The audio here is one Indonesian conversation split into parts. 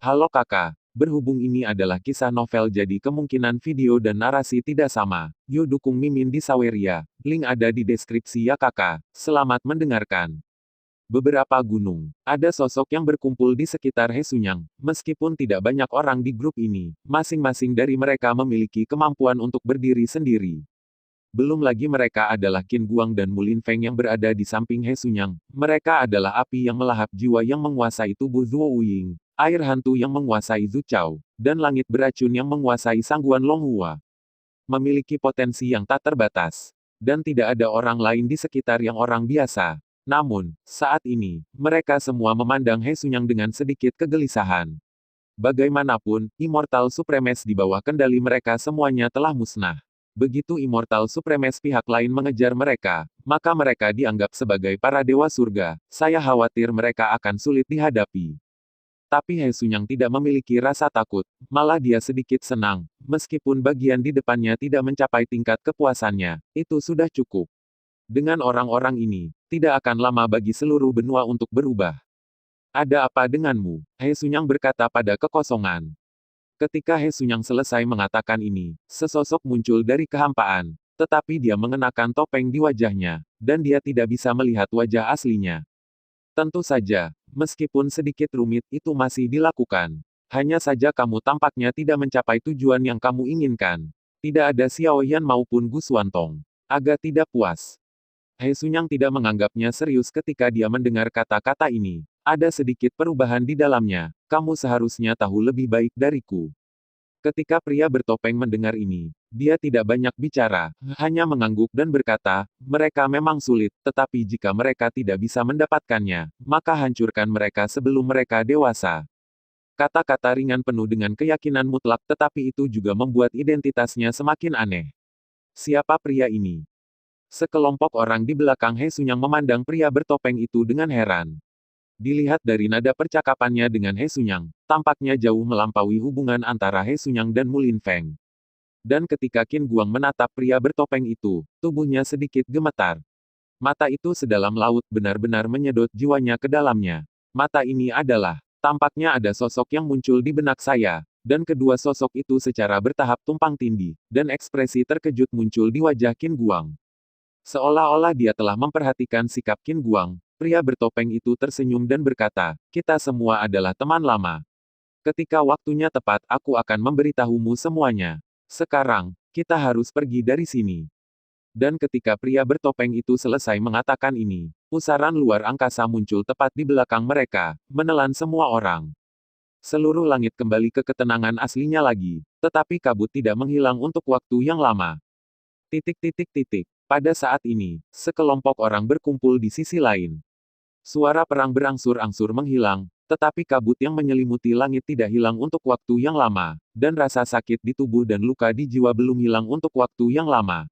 Halo kakak, berhubung ini adalah kisah novel jadi kemungkinan video dan narasi tidak sama. Yuk dukung Mimin di Saweria, link ada di deskripsi ya kakak. Selamat mendengarkan. Beberapa gunung. Ada sosok yang berkumpul di sekitar Hesunyang. Meskipun tidak banyak orang di grup ini, masing-masing dari mereka memiliki kemampuan untuk berdiri sendiri. Belum lagi mereka adalah Qin Guang dan Mulin Feng yang berada di samping Hesunyang. Mereka adalah api yang melahap jiwa yang menguasai tubuh Zuo Wuying, air hantu yang menguasai Zhu Chao, dan langit beracun yang menguasai Sangguan Longhua. Memiliki potensi yang tak terbatas. Dan tidak ada orang lain di sekitar yang orang biasa. Namun, saat ini, mereka semua memandang Hesunyang dengan sedikit kegelisahan. Bagaimanapun, Immortal Supremes di bawah kendali mereka semuanya telah musnah. Begitu Immortal Supremes pihak lain mengejar mereka, maka mereka dianggap sebagai para dewa surga. Saya khawatir mereka akan sulit dihadapi. Tapi Hesunyang tidak memiliki rasa takut, malah dia sedikit senang. Meskipun bagian di depannya tidak mencapai tingkat kepuasannya, itu sudah cukup. Dengan orang-orang ini, tidak akan lama bagi seluruh benua untuk berubah. Ada apa denganmu? Hesunyang berkata pada kekosongan. Ketika Hesunyang selesai mengatakan ini, sesosok muncul dari kehampaan, tetapi dia mengenakan topeng di wajahnya, dan dia tidak bisa melihat wajah aslinya. Tentu saja, meskipun sedikit rumit itu masih dilakukan. Hanya saja kamu tampaknya tidak mencapai tujuan yang kamu inginkan. Tidak ada Xiao Yan maupun Gu Xuantong. Agak tidak puas. Hesunyang tidak menganggapnya serius ketika dia mendengar kata-kata ini. Ada sedikit perubahan di dalamnya. Kamu seharusnya tahu lebih baik dariku. Ketika pria bertopeng mendengar ini, dia tidak banyak bicara, hanya mengangguk dan berkata, mereka memang sulit, tetapi jika mereka tidak bisa mendapatkannya, maka hancurkan mereka sebelum mereka dewasa. Kata-kata ringan penuh dengan keyakinan mutlak tetapi itu juga membuat identitasnya semakin aneh. Siapa pria ini? Sekelompok orang di belakang Hesunyang memandang pria bertopeng itu dengan heran. Dilihat dari nada percakapannya dengan Hesunyang, tampaknya jauh melampaui hubungan antara Hesunyang dan Mulin Feng. Dan ketika Qin Guang menatap pria bertopeng itu, tubuhnya sedikit gemetar. Mata itu sedalam laut benar-benar menyedot jiwanya ke dalamnya. Mata ini adalah, tampaknya ada sosok yang muncul di benak saya, dan kedua sosok itu secara bertahap tumpang tindih, dan ekspresi terkejut muncul di wajah Qin Guang. Seolah-olah dia telah memperhatikan sikap Qin Guang, pria bertopeng itu tersenyum dan berkata, kita semua adalah teman lama. Ketika waktunya tepat aku akan memberitahumu semuanya. Sekarang, kita harus pergi dari sini. Dan ketika pria bertopeng itu selesai mengatakan ini, pusaran luar angkasa muncul tepat di belakang mereka, menelan semua orang. Seluruh langit kembali ke ketenangan aslinya lagi, tetapi kabut tidak menghilang untuk waktu yang lama. Titik titik titik. Pada saat ini, sekelompok orang berkumpul di sisi lain. Suara perang berangsur-angsur menghilang, tetapi kabut yang menyelimuti langit tidak hilang untuk waktu yang lama, dan rasa sakit di tubuh dan luka di jiwa belum hilang untuk waktu yang lama.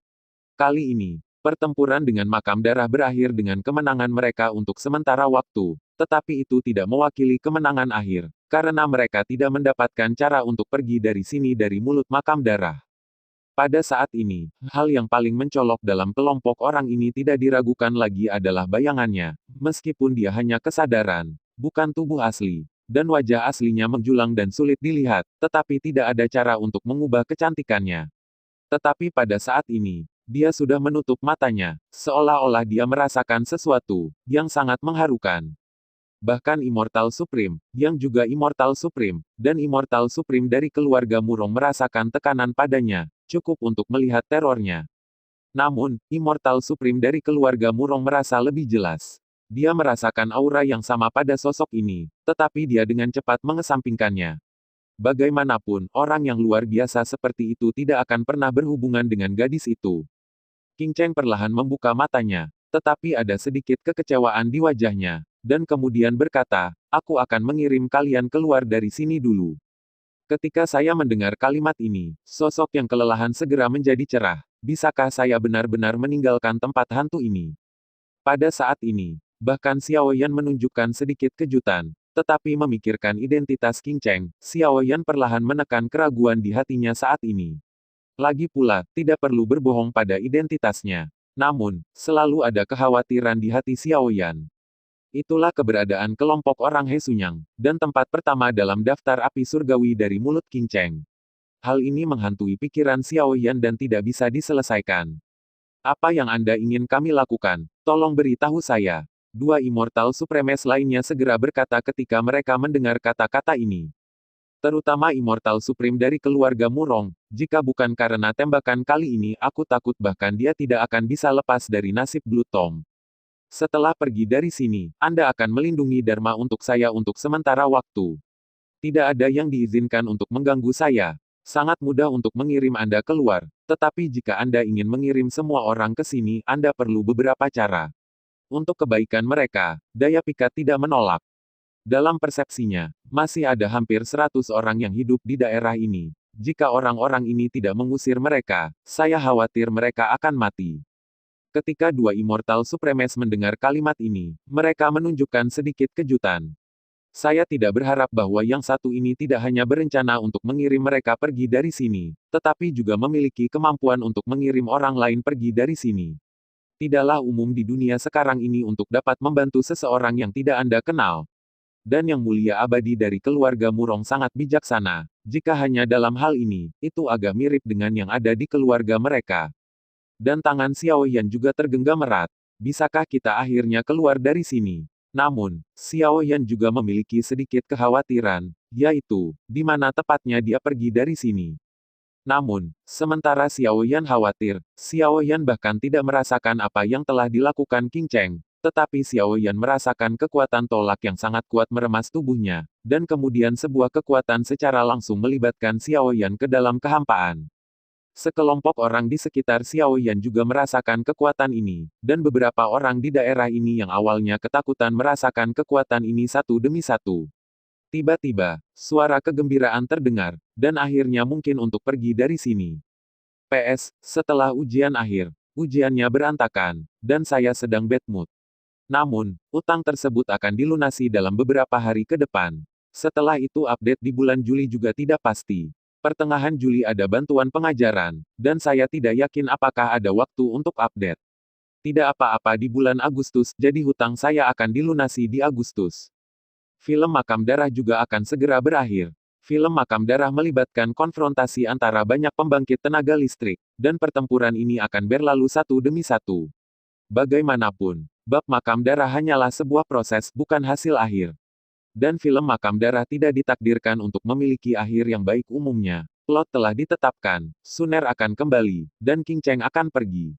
Kali ini, pertempuran dengan makam darah berakhir dengan kemenangan mereka untuk sementara waktu, tetapi itu tidak mewakili kemenangan akhir, karena mereka tidak mendapatkan cara untuk pergi dari sini dari mulut makam darah. Pada saat ini, hal yang paling mencolok dalam kelompok orang ini tidak diragukan lagi adalah bayangannya, meskipun dia hanya kesadaran, bukan tubuh asli, dan wajah aslinya menjulang dan sulit dilihat, tetapi tidak ada cara untuk mengubah kecantikannya. Tetapi pada saat ini, dia sudah menutup matanya, seolah-olah dia merasakan sesuatu yang sangat mengharukan. Bahkan Immortal Supreme, yang juga Immortal Supreme, dan Immortal Supreme dari keluarga Murong merasakan tekanan padanya, cukup untuk melihat terornya. Namun, Immortal Supreme dari keluarga Murong merasa lebih jelas. Dia merasakan aura yang sama pada sosok ini, tetapi dia dengan cepat mengesampingkannya. Bagaimanapun, orang yang luar biasa seperti itu tidak akan pernah berhubungan dengan gadis itu. King Cheng perlahan membuka matanya, tetapi ada sedikit kekecewaan di wajahnya, dan kemudian berkata, aku akan mengirim kalian keluar dari sini dulu. Ketika saya mendengar kalimat ini, sosok yang kelelahan segera menjadi cerah. Bisakah saya benar-benar meninggalkan tempat hantu ini? Pada saat ini, bahkan Xiao Yan menunjukkan sedikit kejutan, tetapi memikirkan identitas King Cheng, Xiao Yan perlahan menekan keraguan di hatinya saat ini. Lagi pula, tidak perlu berbohong pada identitasnya. Namun, selalu ada kekhawatiran di hati Xiao Yan. Itulah keberadaan kelompok orang He Sunyang, dan tempat pertama dalam daftar api surgawi dari mulut King Cheng. Hal ini menghantui pikiran Xiao Yan dan tidak bisa diselesaikan. Apa yang Anda ingin kami lakukan? Tolong beritahu saya. Dua Immortal Supremes lainnya segera berkata ketika mereka mendengar kata-kata ini. Terutama Immortal Supreme dari keluarga Murong, jika bukan karena tembakan kali ini aku takut bahkan dia tidak akan bisa lepas dari nasib Blue Tom. Setelah pergi dari sini, Anda akan melindungi Dharma untuk saya untuk sementara waktu. Tidak ada yang diizinkan untuk mengganggu saya. Sangat mudah untuk mengirim Anda keluar, tetapi jika Anda ingin mengirim semua orang ke sini, Anda perlu beberapa cara. Untuk kebaikan mereka, daya pikat tidak menolak. Dalam persepsinya, masih ada hampir 100 orang yang hidup di daerah ini. Jika orang-orang ini tidak mengusir mereka, saya khawatir mereka akan mati. Ketika dua Immortal Supremes mendengar kalimat ini, mereka menunjukkan sedikit kejutan. Saya tidak berharap bahwa yang satu ini tidak hanya berencana untuk mengirim mereka pergi dari sini, tetapi juga memiliki kemampuan untuk mengirim orang lain pergi dari sini. Tidaklah umum di dunia sekarang ini untuk dapat membantu seseorang yang tidak Anda kenal. Dan yang mulia abadi dari keluarga Murong sangat bijaksana. Jika hanya dalam hal ini, itu agak mirip dengan yang ada di keluarga mereka. Dan tangan Xiao Yan juga tergenggam erat. Bisakah kita akhirnya keluar dari sini? Namun, Xiao Yan juga memiliki sedikit kekhawatiran, yaitu, di mana tepatnya dia pergi dari sini. Namun, sementara Xiao Yan khawatir, Xiao Yan bahkan tidak merasakan apa yang telah dilakukan King Cheng, tetapi Xiao Yan merasakan kekuatan tolak yang sangat kuat meremas tubuhnya, dan kemudian sebuah kekuatan secara langsung melibatkan Xiao Yan ke dalam kehampaan. Sekelompok orang di sekitar Xiao Yan juga merasakan kekuatan ini, dan beberapa orang di daerah ini yang awalnya ketakutan merasakan kekuatan ini satu demi satu. Tiba-tiba, suara kegembiraan terdengar, dan akhirnya mungkin untuk pergi dari sini. PS, setelah ujian akhir, ujiannya berantakan, dan saya sedang bad mood. Namun, utang tersebut akan dilunasi dalam beberapa hari ke depan. Setelah itu update di bulan Juli juga tidak pasti. Pertengahan Juli ada bantuan pengajaran, dan saya tidak yakin apakah ada waktu untuk update. Tidak apa-apa di bulan Agustus, jadi hutang saya akan dilunasi di Agustus. Film Makam Darah juga akan segera berakhir. Film Makam Darah melibatkan konfrontasi antara banyak pembangkit tenaga listrik, dan pertempuran ini akan berlalu satu demi satu. Bagaimanapun, bab Makam Darah hanyalah sebuah proses bukan hasil akhir. Dan film Makam Darah tidak ditakdirkan untuk memiliki akhir yang baik umumnya. Plot telah ditetapkan, Suner akan kembali, dan King Cheng akan pergi.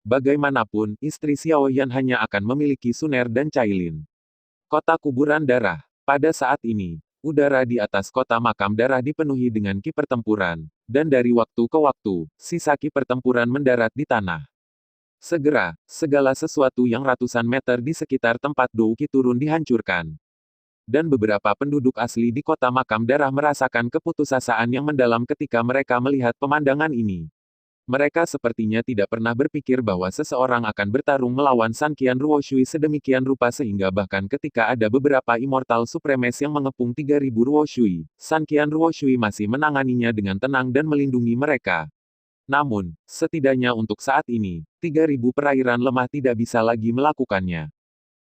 Bagaimanapun, istri Xiao Yan hanya akan memiliki Suner dan Cailin. Kota Kuburan Darah. Pada saat ini, udara di atas kota Makam Darah dipenuhi dengan ki pertempuran, dan dari waktu ke waktu, sisa ki pertempuran mendarat di tanah. Segera, segala sesuatu yang ratusan meter di sekitar tempat Douki turun dihancurkan. Dan beberapa penduduk asli di kota Makam Darah merasakan keputusasaan yang mendalam ketika mereka melihat pemandangan ini. Mereka sepertinya tidak pernah berpikir bahwa seseorang akan bertarung melawan San Qian Ruoshui sedemikian rupa sehingga bahkan ketika ada beberapa Immortal Supremes yang mengepung 3000 Ruoshui, San Qian Ruoshui masih menanganinya dengan tenang dan melindungi mereka. Namun, setidaknya untuk saat ini, 3000 perairan lemah tidak bisa lagi melakukannya.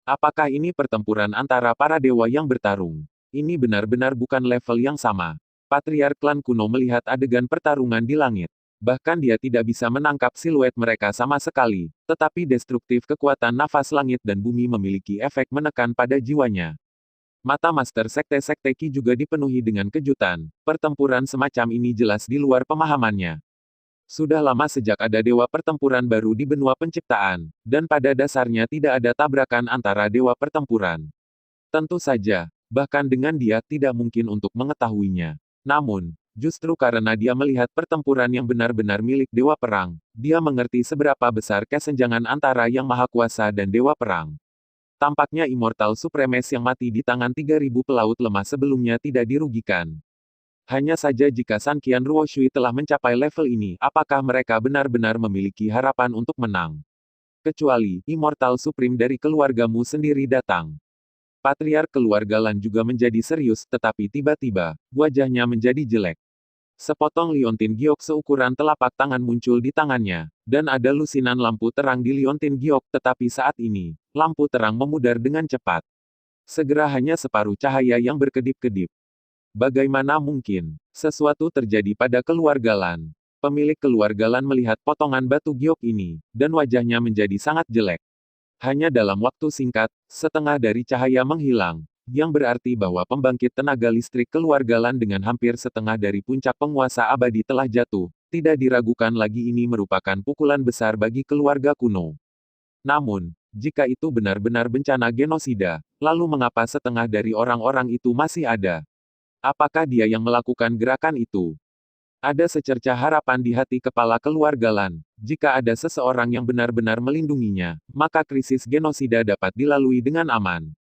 Apakah ini pertempuran antara para dewa yang bertarung? Ini benar-benar bukan level yang sama. Patriark klan kuno melihat adegan pertarungan di langit. Bahkan dia tidak bisa menangkap siluet mereka sama sekali, tetapi destruktif kekuatan nafas langit dan bumi memiliki efek menekan pada jiwanya. Mata Master Sekte-Sekte Qi juga dipenuhi dengan kejutan, pertempuran semacam ini jelas di luar pemahamannya. Sudah lama sejak ada dewa pertempuran baru di benua penciptaan, dan pada dasarnya tidak ada tabrakan antara dewa pertempuran. Tentu saja, bahkan dengan dia tidak mungkin untuk mengetahuinya. Namun, justru karena dia melihat pertempuran yang benar-benar milik Dewa Perang, dia mengerti seberapa besar kesenjangan antara Yang Maha Kuasa dan Dewa Perang. Tampaknya Immortal Supremes yang mati di tangan 3000 pelaut lemah sebelumnya tidak dirugikan. Hanya saja jika San Qian Ruoshui telah mencapai level ini, apakah mereka benar-benar memiliki harapan untuk menang? Kecuali, Immortal Supreme dari keluargamu sendiri datang. Patriark keluarga Lan juga menjadi serius, tetapi tiba-tiba, wajahnya menjadi jelek. Sepotong liontin giok seukuran telapak tangan muncul di tangannya, dan ada lusinan lampu terang di liontin giok, tetapi saat ini, lampu terang memudar dengan cepat. Segera hanya separuh cahaya yang berkedip-kedip. Bagaimana mungkin? Sesuatu terjadi pada keluarga Lan. Pemilik keluarga Lan melihat potongan batu giok ini, dan wajahnya menjadi sangat jelek. Hanya dalam waktu singkat, setengah dari cahaya menghilang, yang berarti bahwa pembangkit tenaga listrik keluarga Lan dengan hampir setengah dari puncak penguasa abadi telah jatuh. Tidak diragukan lagi ini merupakan pukulan besar bagi keluarga kuno. Namun, jika itu benar-benar bencana genosida, lalu mengapa setengah dari orang-orang itu masih ada? Apakah dia yang melakukan gerakan itu? Ada secercah harapan di hati kepala keluarga Lan. Jika ada seseorang yang benar-benar melindunginya, maka krisis genosida dapat dilalui dengan aman.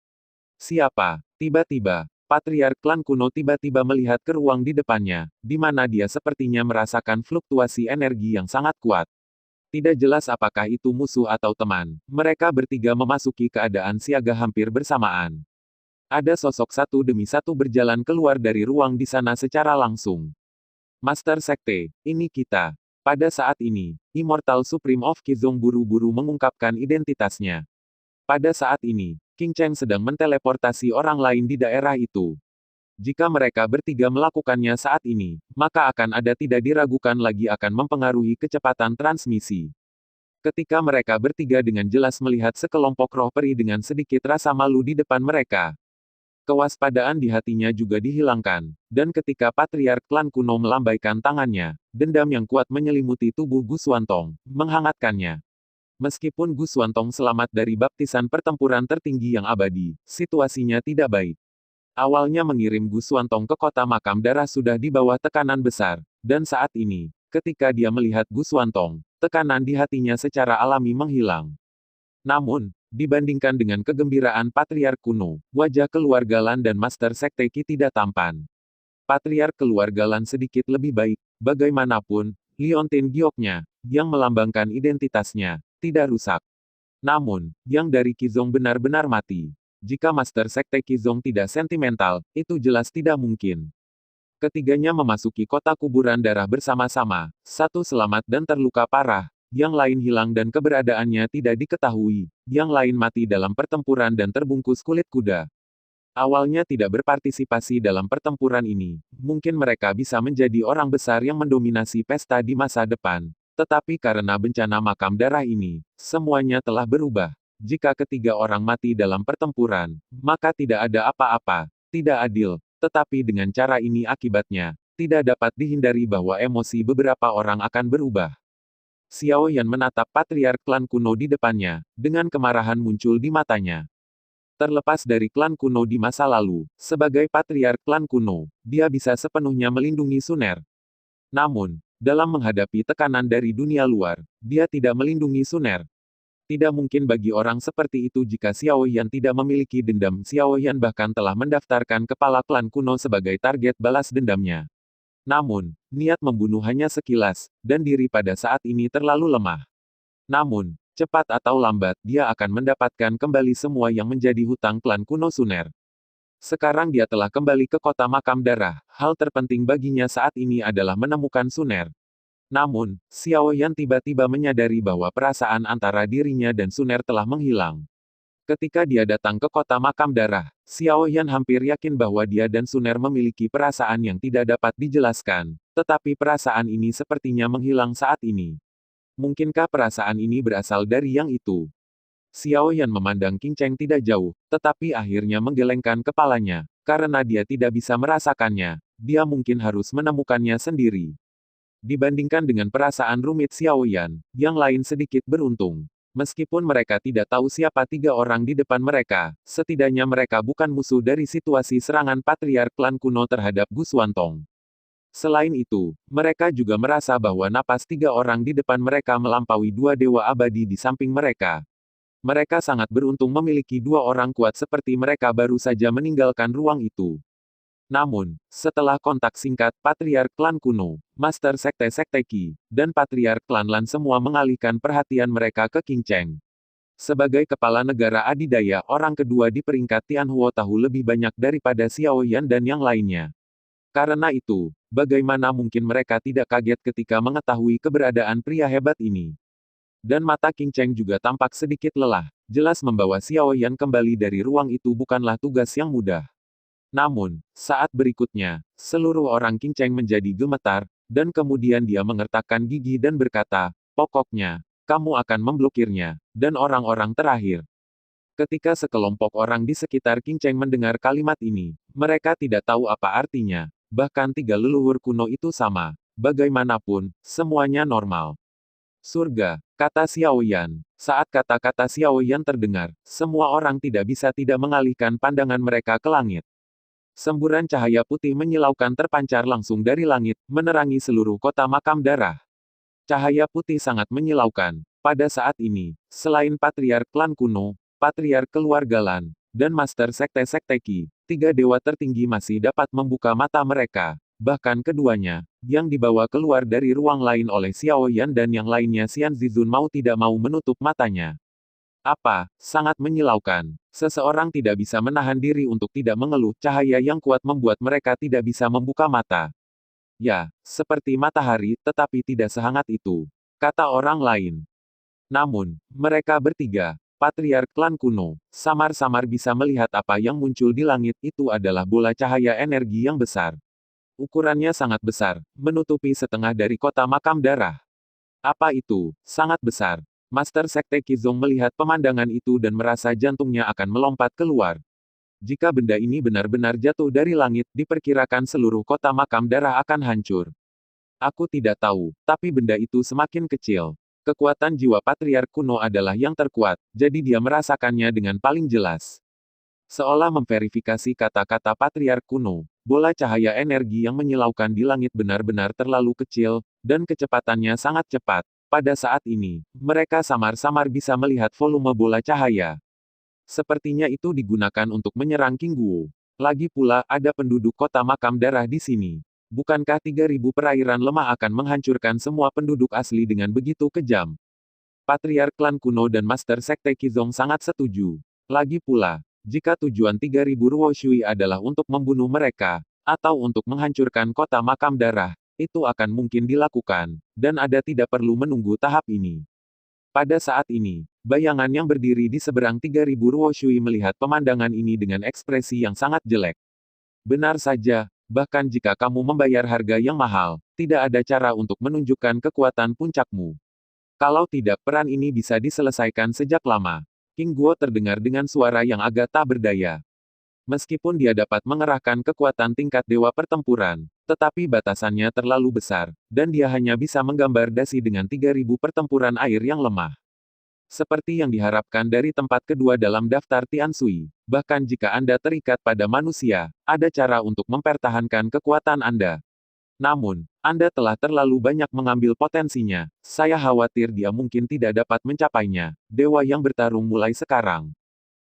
Siapa? Tiba-tiba, Patriark klan kuno tiba-tiba melihat ke ruang di depannya, di mana dia sepertinya merasakan fluktuasi energi yang sangat kuat. Tidak jelas apakah itu musuh atau teman. Mereka bertiga memasuki keadaan siaga hampir bersamaan. Ada sosok satu demi satu berjalan keluar dari ruang di sana secara langsung. Master Sekte, ini kita. Pada saat ini, Immortal Supreme of Qizong buru-buru mengungkapkan identitasnya. Pada saat ini, King Cheng sedang menteleportasi orang lain di daerah itu. Jika mereka bertiga melakukannya saat ini, maka akan ada tidak diragukan lagi akan mempengaruhi kecepatan transmisi. Ketika mereka bertiga dengan jelas melihat sekelompok roh peri dengan sedikit rasa malu di depan mereka, kewaspadaan di hatinya juga dihilangkan, dan ketika Patriark klan kuno melambaikan tangannya, dendam yang kuat menyelimuti tubuh Gu Xuantong, menghangatkannya. Meskipun Gu Xuantong selamat dari baptisan pertempuran tertinggi yang abadi, situasinya tidak baik. Awalnya mengirim Gu Xuantong ke kota makam darah sudah di bawah tekanan besar, dan saat ini, ketika dia melihat Gu Xuantong, tekanan di hatinya secara alami menghilang. Namun, dibandingkan dengan kegembiraan Patriark kuno, wajah keluarga Lan dan Master Sekte Qi tidak tampan. Patriark keluarga Lan sedikit lebih baik, bagaimanapun, liontin gioknya, yang melambangkan identitasnya, tidak rusak. Namun, yang dari Qizong benar-benar mati. Jika Master Sekte Qizong tidak sentimental, itu jelas tidak mungkin. Ketiganya memasuki kota kuburan darah bersama-sama, satu selamat dan terluka parah, yang lain hilang dan keberadaannya tidak diketahui, yang lain mati dalam pertempuran dan terbungkus kulit kuda. Awalnya tidak berpartisipasi dalam pertempuran ini, mungkin mereka bisa menjadi orang besar yang mendominasi pesta di masa depan. Tetapi karena bencana makam darah ini, semuanya telah berubah. Jika ketiga orang mati dalam pertempuran, maka tidak ada apa-apa, tidak adil, tetapi dengan cara ini akibatnya, tidak dapat dihindari bahwa emosi beberapa orang akan berubah. Xiao Yan menatap Patriark klan kuno di depannya, dengan kemarahan muncul di matanya. Terlepas dari klan kuno di masa lalu, sebagai Patriark klan kuno, dia bisa sepenuhnya melindungi Suner. Namun, dalam menghadapi tekanan dari dunia luar, dia tidak melindungi Suner. Tidak mungkin bagi orang seperti itu jika Xiao Yan tidak memiliki dendam. Xiao Yan bahkan telah mendaftarkan kepala klan kuno sebagai target balas dendamnya. Namun, niat membunuh hanya sekilas, dan diri pada saat ini terlalu lemah. Namun, cepat atau lambat, dia akan mendapatkan kembali semua yang menjadi hutang klan kuno Suner. Sekarang dia telah kembali ke kota makam darah, hal terpenting baginya saat ini adalah menemukan Suner. Namun, Xiao Yan tiba-tiba menyadari bahwa perasaan antara dirinya dan Suner telah menghilang. Ketika dia datang ke kota makam darah, Xiao Yan hampir yakin bahwa dia dan Suner memiliki perasaan yang tidak dapat dijelaskan, tetapi perasaan ini sepertinya menghilang saat ini. Mungkinkah perasaan ini berasal dari yang itu? Xiao Yan memandang King Cheng tidak jauh, tetapi akhirnya menggelengkan kepalanya, karena dia tidak bisa merasakannya, dia mungkin harus menemukannya sendiri. Dibandingkan dengan perasaan rumit Xiao Yan, yang lain sedikit beruntung. Meskipun mereka tidak tahu siapa tiga orang di depan mereka, setidaknya mereka bukan musuh dari situasi serangan Patriark klan kuno terhadap Gu Xuantong. Selain itu, mereka juga merasa bahwa napas tiga orang di depan mereka melampaui dua dewa abadi di samping mereka. Mereka sangat beruntung memiliki dua orang kuat seperti mereka baru saja meninggalkan ruang itu. Namun, setelah kontak singkat Patriark klan kuno, Master Sekte Qi, dan Patriark klan Lan semua mengalihkan perhatian mereka ke King Cheng. Sebagai kepala negara adidaya, orang kedua di peringkat Tianhuo tahu lebih banyak daripada Xiao Yan dan yang lainnya. Karena itu, bagaimana mungkin mereka tidak kaget ketika mengetahui keberadaan pria hebat ini? Dan mata Qing Cheng juga tampak sedikit lelah. Jelas membawa Xiao Yan kembali dari ruang itu bukanlah tugas yang mudah. Namun, saat berikutnya, seluruh orang Qing Cheng menjadi gemetar, dan kemudian dia mengertakkan gigi dan berkata, pokoknya, kamu akan memblokirnya, dan orang-orang terakhir. Ketika sekelompok orang di sekitar Qing Cheng mendengar kalimat ini, mereka tidak tahu apa artinya. Bahkan tiga leluhur kuno itu sama. Bagaimanapun, semuanya normal. Surga, kata Xiao Yan. Saat kata-kata Xiao Yan terdengar, semua orang tidak bisa tidak mengalihkan pandangan mereka ke langit. Semburan cahaya putih menyilaukan terpancar langsung dari langit, menerangi seluruh kota makam darah. Cahaya putih sangat menyilaukan. Pada saat ini, selain Patriark Klan Kuno, Patriark Keluarga Lan, dan Master Sekte-Sekte Qi, tiga dewa tertinggi masih dapat membuka mata mereka. Bahkan keduanya, yang dibawa keluar dari ruang lain oleh Xiao Yan dan yang lainnya Xian Zizun mau tidak mau menutup matanya. Apa, sangat menyilaukan. Seseorang tidak bisa menahan diri untuk tidak mengeluh, cahaya yang kuat membuat mereka tidak bisa membuka mata. Ya, seperti matahari, tetapi tidak sehangat itu, kata orang lain. Namun, mereka bertiga, Patriark Klan Kuno, samar-samar bisa melihat apa yang muncul di langit itu adalah bola cahaya energi yang besar. Ukurannya sangat besar, menutupi setengah dari kota makam darah. Apa itu? Sangat besar. Master Sekte Qizong melihat pemandangan itu dan merasa jantungnya akan melompat keluar. Jika benda ini benar-benar jatuh dari langit, diperkirakan seluruh kota makam darah akan hancur. Aku tidak tahu, tapi benda itu semakin kecil. Kekuatan jiwa Patriark Kuno adalah yang terkuat, jadi dia merasakannya dengan paling jelas. Seolah memverifikasi kata-kata Patriark Kuno, bola cahaya energi yang menyilaukan di langit benar-benar terlalu kecil, dan kecepatannya sangat cepat. Pada saat ini, mereka samar-samar bisa melihat volume bola cahaya. Sepertinya itu digunakan untuk menyerang King Guo. Lagi pula, ada penduduk kota makam darah di sini. Bukankah 3.000 perairan lemah akan menghancurkan semua penduduk asli dengan begitu kejam? Patriark Klan Kuno dan Master Sekte Qizong sangat setuju. Lagi pula, jika tujuan 3.000 Ruo Shui adalah untuk membunuh mereka, atau untuk menghancurkan kota makam darah, itu akan mungkin dilakukan, dan ada tidak perlu menunggu tahap ini. Pada saat ini, bayangan yang berdiri di seberang 3.000 Ruo Shui melihat pemandangan ini dengan ekspresi yang sangat jelek. Benar saja, bahkan jika kamu membayar harga yang mahal, tidak ada cara untuk menunjukkan kekuatan puncakmu. Kalau tidak, peran ini bisa diselesaikan sejak lama. King Guo terdengar dengan suara yang agak tak berdaya. Meskipun dia dapat mengerahkan kekuatan tingkat dewa pertempuran, tetapi batasannya terlalu besar, dan dia hanya bisa menggambar dasi dengan 3.000 pertempuran air yang lemah. Seperti yang diharapkan dari tempat kedua dalam daftar Tian Sui, bahkan jika Anda terikat pada manusia, ada cara untuk mempertahankan kekuatan Anda. Namun, Anda telah terlalu banyak mengambil potensinya. Saya khawatir dia mungkin tidak dapat mencapainya. Dewa yang bertarung mulai sekarang.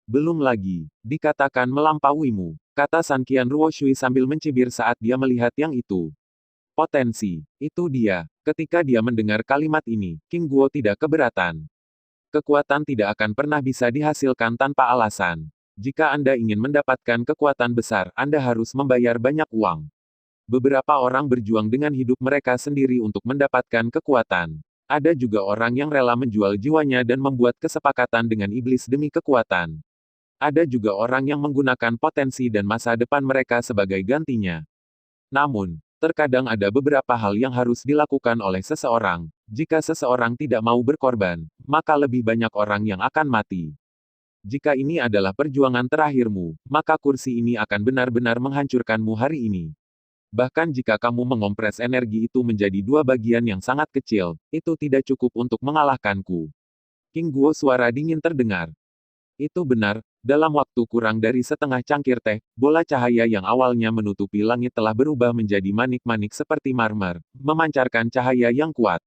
Belum lagi, dikatakan melampauimu, kata San Qian Ruo Shui sambil mencibir saat dia melihat yang itu. Potensi, itu dia. Ketika dia mendengar kalimat ini, King Guo tidak keberatan. Kekuatan tidak akan pernah bisa dihasilkan tanpa alasan. Jika Anda ingin mendapatkan kekuatan besar, Anda harus membayar banyak uang. Beberapa orang berjuang dengan hidup mereka sendiri untuk mendapatkan kekuatan. Ada juga orang yang rela menjual jiwanya dan membuat kesepakatan dengan iblis demi kekuatan. Ada juga orang yang menggunakan potensi dan masa depan mereka sebagai gantinya. Namun, terkadang ada beberapa hal yang harus dilakukan oleh seseorang. Jika seseorang tidak mau berkorban, maka lebih banyak orang yang akan mati. Jika ini adalah perjuangan terakhirmu, maka kursi ini akan benar-benar menghancurkanmu hari ini. Bahkan jika kamu mengompres energi itu menjadi dua bagian yang sangat kecil, itu tidak cukup untuk mengalahkanku. King Guo suara dingin terdengar. Itu benar, dalam waktu kurang dari setengah cangkir teh, bola cahaya yang awalnya menutupi langit telah berubah menjadi manik-manik seperti marmer, memancarkan cahaya yang kuat.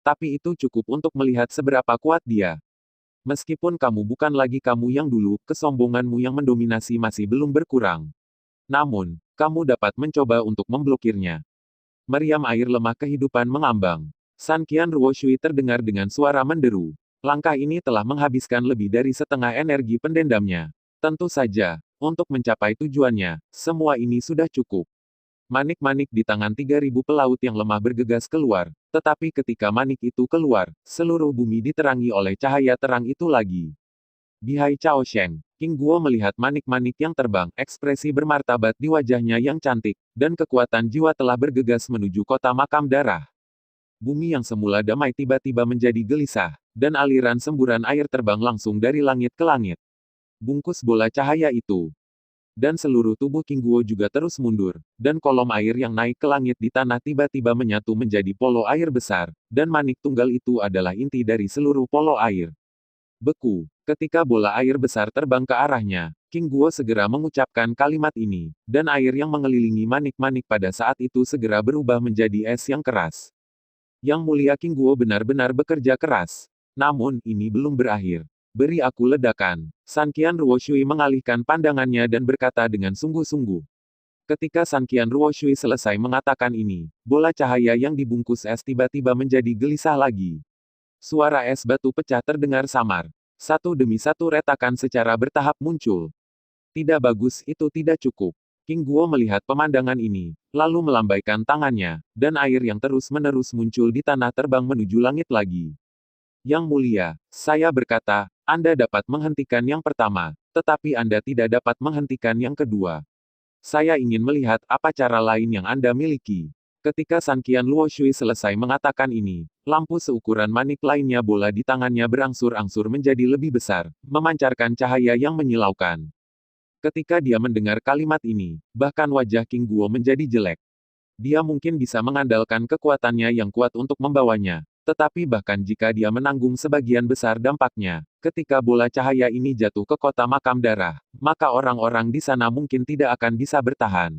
Tapi itu cukup untuk melihat seberapa kuat dia. Meskipun kamu bukan lagi kamu yang dulu, kesombonganmu yang mendominasi masih belum berkurang. Namun, kamu dapat mencoba untuk memblokirnya. Meriam air lemah kehidupan mengambang. San Qian Ruo Shui terdengar dengan suara menderu. Langkah ini telah menghabiskan lebih dari setengah energi pendendamnya. Tentu saja, untuk mencapai tujuannya, semua ini sudah cukup. Manik-manik di tangan 3.000 pelaut yang lemah bergegas keluar, tetapi ketika manik itu keluar, seluruh bumi diterangi oleh cahaya terang itu lagi. Bihai Cao Sheng, King Guo melihat manik-manik yang terbang, ekspresi bermartabat di wajahnya yang cantik, dan kekuatan jiwa telah bergegas menuju kota makam darah. Bumi yang semula damai tiba-tiba menjadi gelisah, dan aliran semburan air terbang langsung dari langit ke langit. Bungkus bola cahaya itu. Dan seluruh tubuh King Guo juga terus mundur, dan kolom air yang naik ke langit di tanah tiba-tiba menyatu menjadi polo air besar, dan manik tunggal itu adalah inti dari seluruh polo air. Beku, ketika bola air besar terbang ke arahnya, King Guo segera mengucapkan kalimat ini, dan air yang mengelilingi manik-manik pada saat itu segera berubah menjadi es yang keras. Yang mulia King Guo benar-benar bekerja keras. Namun, ini belum berakhir. Beri aku ledakan. San Qian Ruoshui mengalihkan pandangannya dan berkata dengan sungguh-sungguh. Ketika San Qian Ruoshui selesai mengatakan ini, bola cahaya yang dibungkus es tiba-tiba menjadi gelisah lagi. Suara es batu pecah terdengar samar. Satu demi satu retakan secara bertahap muncul. Tidak bagus, itu tidak cukup. King Guo melihat pemandangan ini, lalu melambaikan tangannya, dan air yang terus-menerus muncul di tanah terbang menuju langit lagi. Yang mulia, saya berkata, Anda dapat menghentikan yang pertama, tetapi Anda tidak dapat menghentikan yang kedua. Saya ingin melihat apa cara lain yang Anda miliki. Ketika San Qian Luoshui selesai mengatakan ini, lampu seukuran manik lainnya bola di tangannya berangsur-angsur menjadi lebih besar, memancarkan cahaya yang menyilaukan. Ketika dia mendengar kalimat ini, bahkan wajah King Guo menjadi jelek. Dia mungkin bisa mengandalkan kekuatannya yang kuat untuk membawanya, tetapi bahkan jika dia menanggung sebagian besar dampaknya, ketika bola cahaya ini jatuh ke kota makam darah, maka orang-orang di sana mungkin tidak akan bisa bertahan.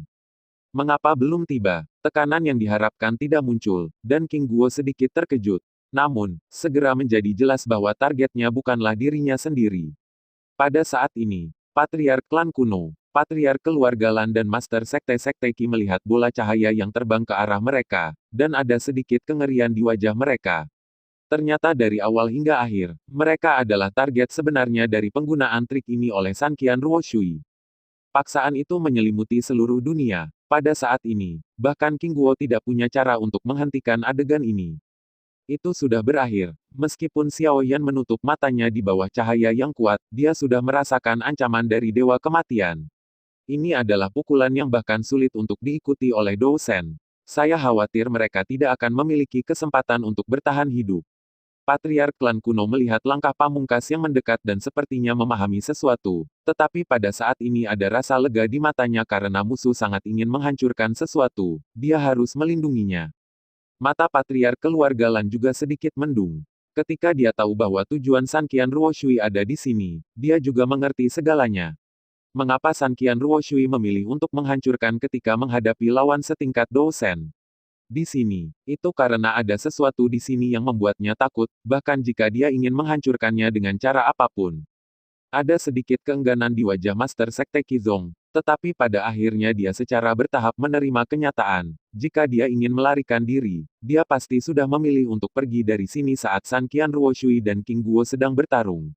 Mengapa belum tiba? Tekanan yang diharapkan tidak muncul, dan King Guo sedikit terkejut. Namun, segera menjadi jelas bahwa targetnya bukanlah dirinya sendiri. Pada saat ini, Patriark Klan Kuno, Patriark Keluarga Lan dan Master Sekte-Sekte Qi melihat bola cahaya yang terbang ke arah mereka, dan ada sedikit kengerian di wajah mereka. Ternyata dari awal hingga akhir, mereka adalah target sebenarnya dari penggunaan trik ini oleh San Qian Ruoshui. Paksaan itu menyelimuti seluruh dunia. Pada saat ini, bahkan King Guo tidak punya cara untuk menghentikan adegan ini. Itu sudah berakhir. Meskipun Xiao Yan menutup matanya di bawah cahaya yang kuat, dia sudah merasakan ancaman dari Dewa Kematian. Ini adalah pukulan yang bahkan sulit untuk diikuti oleh Dou Shen. Saya khawatir mereka tidak akan memiliki kesempatan untuk bertahan hidup. Patriark Klan Kuno melihat langkah pamungkas yang mendekat dan sepertinya memahami sesuatu, tetapi pada saat ini ada rasa lega di matanya karena musuh sangat ingin menghancurkan sesuatu, dia harus melindunginya. Mata Patriark Keluarga Lan juga sedikit mendung. Ketika dia tahu bahwa tujuan San Qian Ruoshui ada di sini, dia juga mengerti segalanya. Mengapa San Qian Ruoshui memilih untuk menghancurkan ketika menghadapi lawan setingkat Dou Shen? Di sini, itu karena ada sesuatu di sini yang membuatnya takut, bahkan jika dia ingin menghancurkannya dengan cara apapun. Ada sedikit keengganan di wajah Master Sekte Qizong, tetapi pada akhirnya dia secara bertahap menerima kenyataan. Jika dia ingin melarikan diri, dia pasti sudah memilih untuk pergi dari sini saat San Qian Ruoshui dan King Guo sedang bertarung.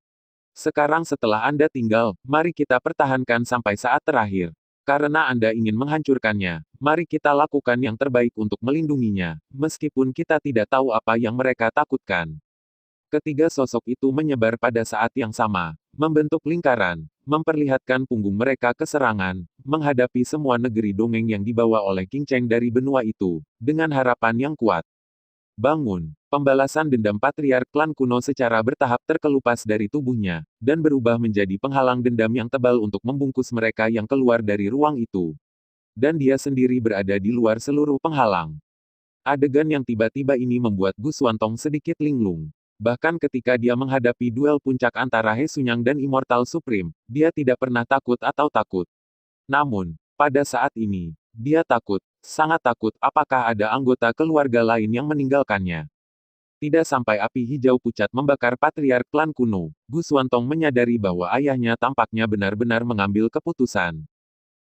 Sekarang setelah Anda tinggal, mari kita pertahankan sampai saat terakhir. Karena Anda ingin menghancurkannya, mari kita lakukan yang terbaik untuk melindunginya, meskipun kita tidak tahu apa yang mereka takutkan. Ketiga sosok itu menyebar pada saat yang sama, membentuk lingkaran, memperlihatkan punggung mereka ke serangan, menghadapi semua negeri dongeng yang dibawa oleh King Cheng dari benua itu, dengan harapan yang kuat. Bangun, pembalasan dendam Patriark Klan Kuno secara bertahap terkelupas dari tubuhnya, dan berubah menjadi penghalang dendam yang tebal untuk membungkus mereka yang keluar dari ruang itu. Dan dia sendiri berada di luar seluruh penghalang. Adegan yang tiba-tiba ini membuat Gu Xuantong sedikit linglung. Bahkan ketika dia menghadapi duel puncak antara He Sunyang dan Immortal Supreme, dia tidak pernah takut atau takut. Namun, pada saat ini, dia takut, sangat takut apakah ada anggota keluarga lain yang meninggalkannya. Tidak sampai api hijau pucat membakar Patriark Klan Kuno, Gu Xuantong menyadari bahwa ayahnya tampaknya benar-benar mengambil keputusan.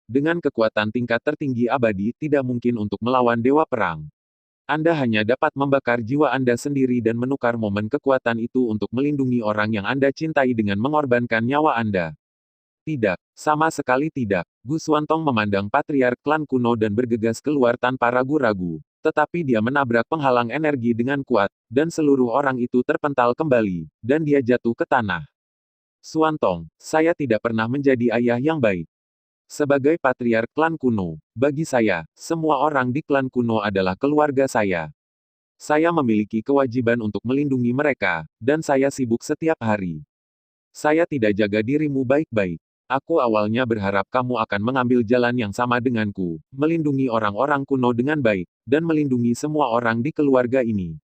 Dengan kekuatan tingkat tertinggi abadi tidak mungkin untuk melawan Dewa Perang. Anda hanya dapat membakar jiwa Anda sendiri dan menukar momen kekuatan itu untuk melindungi orang yang Anda cintai dengan mengorbankan nyawa Anda. Tidak, sama sekali tidak. Gu Xuantong memandang patriark klan kuno dan bergegas keluar tanpa ragu-ragu. Tetapi dia menabrak penghalang energi dengan kuat, dan seluruh orang itu terpental kembali, dan dia jatuh ke tanah. Xuantong, saya tidak pernah menjadi ayah yang baik. Sebagai patriark klan kuno, bagi saya, semua orang di klan kuno adalah keluarga saya. Saya memiliki kewajiban untuk melindungi mereka, dan saya sibuk setiap hari. Saya tidak jaga dirimu baik-baik. Aku awalnya berharap kamu akan mengambil jalan yang sama denganku, melindungi orang-orang kuno dengan baik, dan melindungi semua orang di keluarga ini.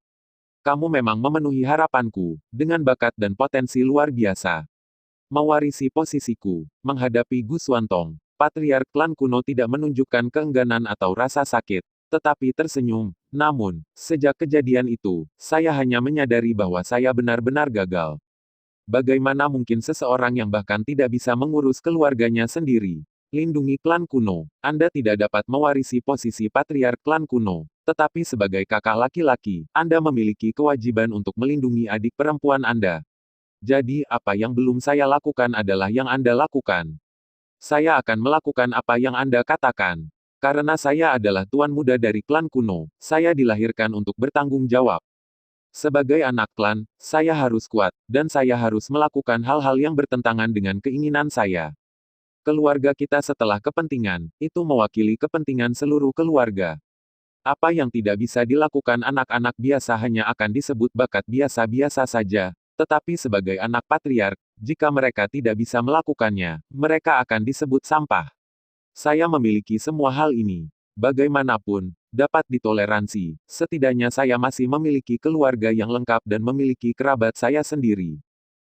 Kamu memang memenuhi harapanku, dengan bakat dan potensi luar biasa. Mewarisi posisiku, menghadapi Gu Xuantong, patriark klan kuno tidak menunjukkan keengganan atau rasa sakit, tetapi tersenyum. Namun, sejak kejadian itu, saya hanya menyadari bahwa saya benar-benar gagal. Bagaimana mungkin seseorang yang bahkan tidak bisa mengurus keluarganya sendiri? Lindungi klan kuno. Anda tidak dapat mewarisi posisi patriark klan kuno. Tetapi sebagai kakak laki-laki, Anda memiliki kewajiban untuk melindungi adik perempuan Anda. Jadi, apa yang belum saya lakukan adalah yang Anda lakukan. Saya akan melakukan apa yang Anda katakan. Karena saya adalah tuan muda dari klan kuno, saya dilahirkan untuk bertanggung jawab. Sebagai anak klan, saya harus kuat, dan saya harus melakukan hal-hal yang bertentangan dengan keinginan saya. Keluarga kita setelah kepentingan, itu mewakili kepentingan seluruh keluarga. Apa yang tidak bisa dilakukan anak-anak biasa hanya akan disebut bakat biasa-biasa saja, tetapi sebagai anak patriark, jika mereka tidak bisa melakukannya, mereka akan disebut sampah. Saya memiliki semua hal ini. Bagaimanapun, dapat ditoleransi, setidaknya saya masih memiliki keluarga yang lengkap dan memiliki kerabat saya sendiri.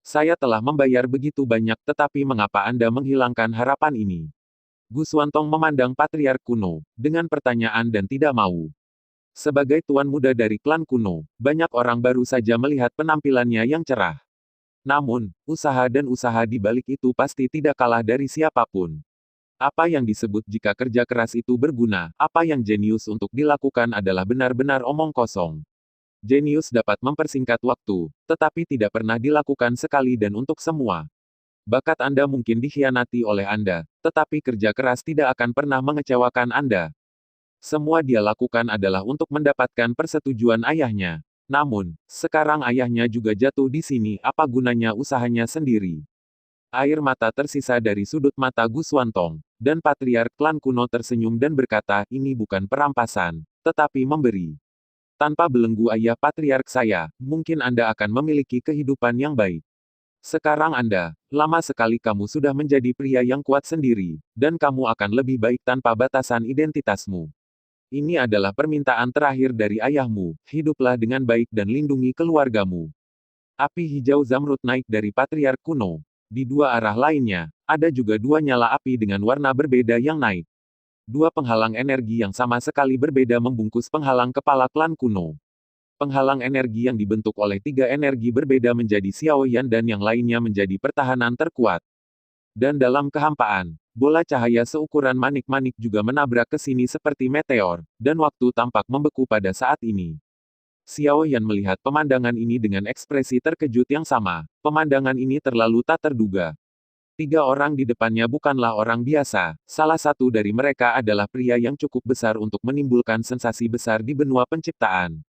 Saya telah membayar begitu banyak tetapi mengapa Anda menghilangkan harapan ini? Gu Xuantong memandang patriark kuno, dengan pertanyaan dan tidak mau. Sebagai tuan muda dari klan kuno, banyak orang baru saja melihat penampilannya yang cerah. Namun, usaha dan usaha di balik itu pasti tidak kalah dari siapapun. Apa yang disebut jika kerja keras itu berguna, apa yang jenius untuk dilakukan adalah benar-benar omong kosong. Jenius dapat mempersingkat waktu, tetapi tidak pernah dilakukan sekali dan untuk semua. Bakat Anda mungkin dikhianati oleh Anda, tetapi kerja keras tidak akan pernah mengecewakan Anda. Semua dia lakukan adalah untuk mendapatkan persetujuan ayahnya. Namun, sekarang ayahnya juga jatuh di sini, apa gunanya usahanya sendiri? Air mata tersisa dari sudut mata Gu Xuantong, dan patriark klan kuno tersenyum dan berkata, ini bukan perampasan, tetapi memberi. Tanpa belenggu ayah patriark saya, mungkin Anda akan memiliki kehidupan yang baik. Sekarang Anda, lama sekali kamu sudah menjadi pria yang kuat sendiri, dan kamu akan lebih baik tanpa batasan identitasmu. Ini adalah permintaan terakhir dari ayahmu, hiduplah dengan baik dan lindungi keluargamu. Api hijau Zamrud naik dari patriark kuno. Di dua arah lainnya, ada juga dua nyala api dengan warna berbeda yang naik. Dua penghalang energi yang sama sekali berbeda membungkus penghalang kepala klan kuno. Penghalang energi yang dibentuk oleh tiga energi berbeda menjadi Xiaoyan dan yang lainnya menjadi pertahanan terkuat. Dan dalam kehampaan, bola cahaya seukuran manik-manik juga menabrak ke sini seperti meteor, dan waktu tampak membeku pada saat ini. Xiao Yan melihat pemandangan ini dengan ekspresi terkejut yang sama. Pemandangan ini terlalu tak terduga. Tiga orang di depannya bukanlah orang biasa. Salah satu dari mereka adalah pria yang cukup besar untuk menimbulkan sensasi besar di benua penciptaan.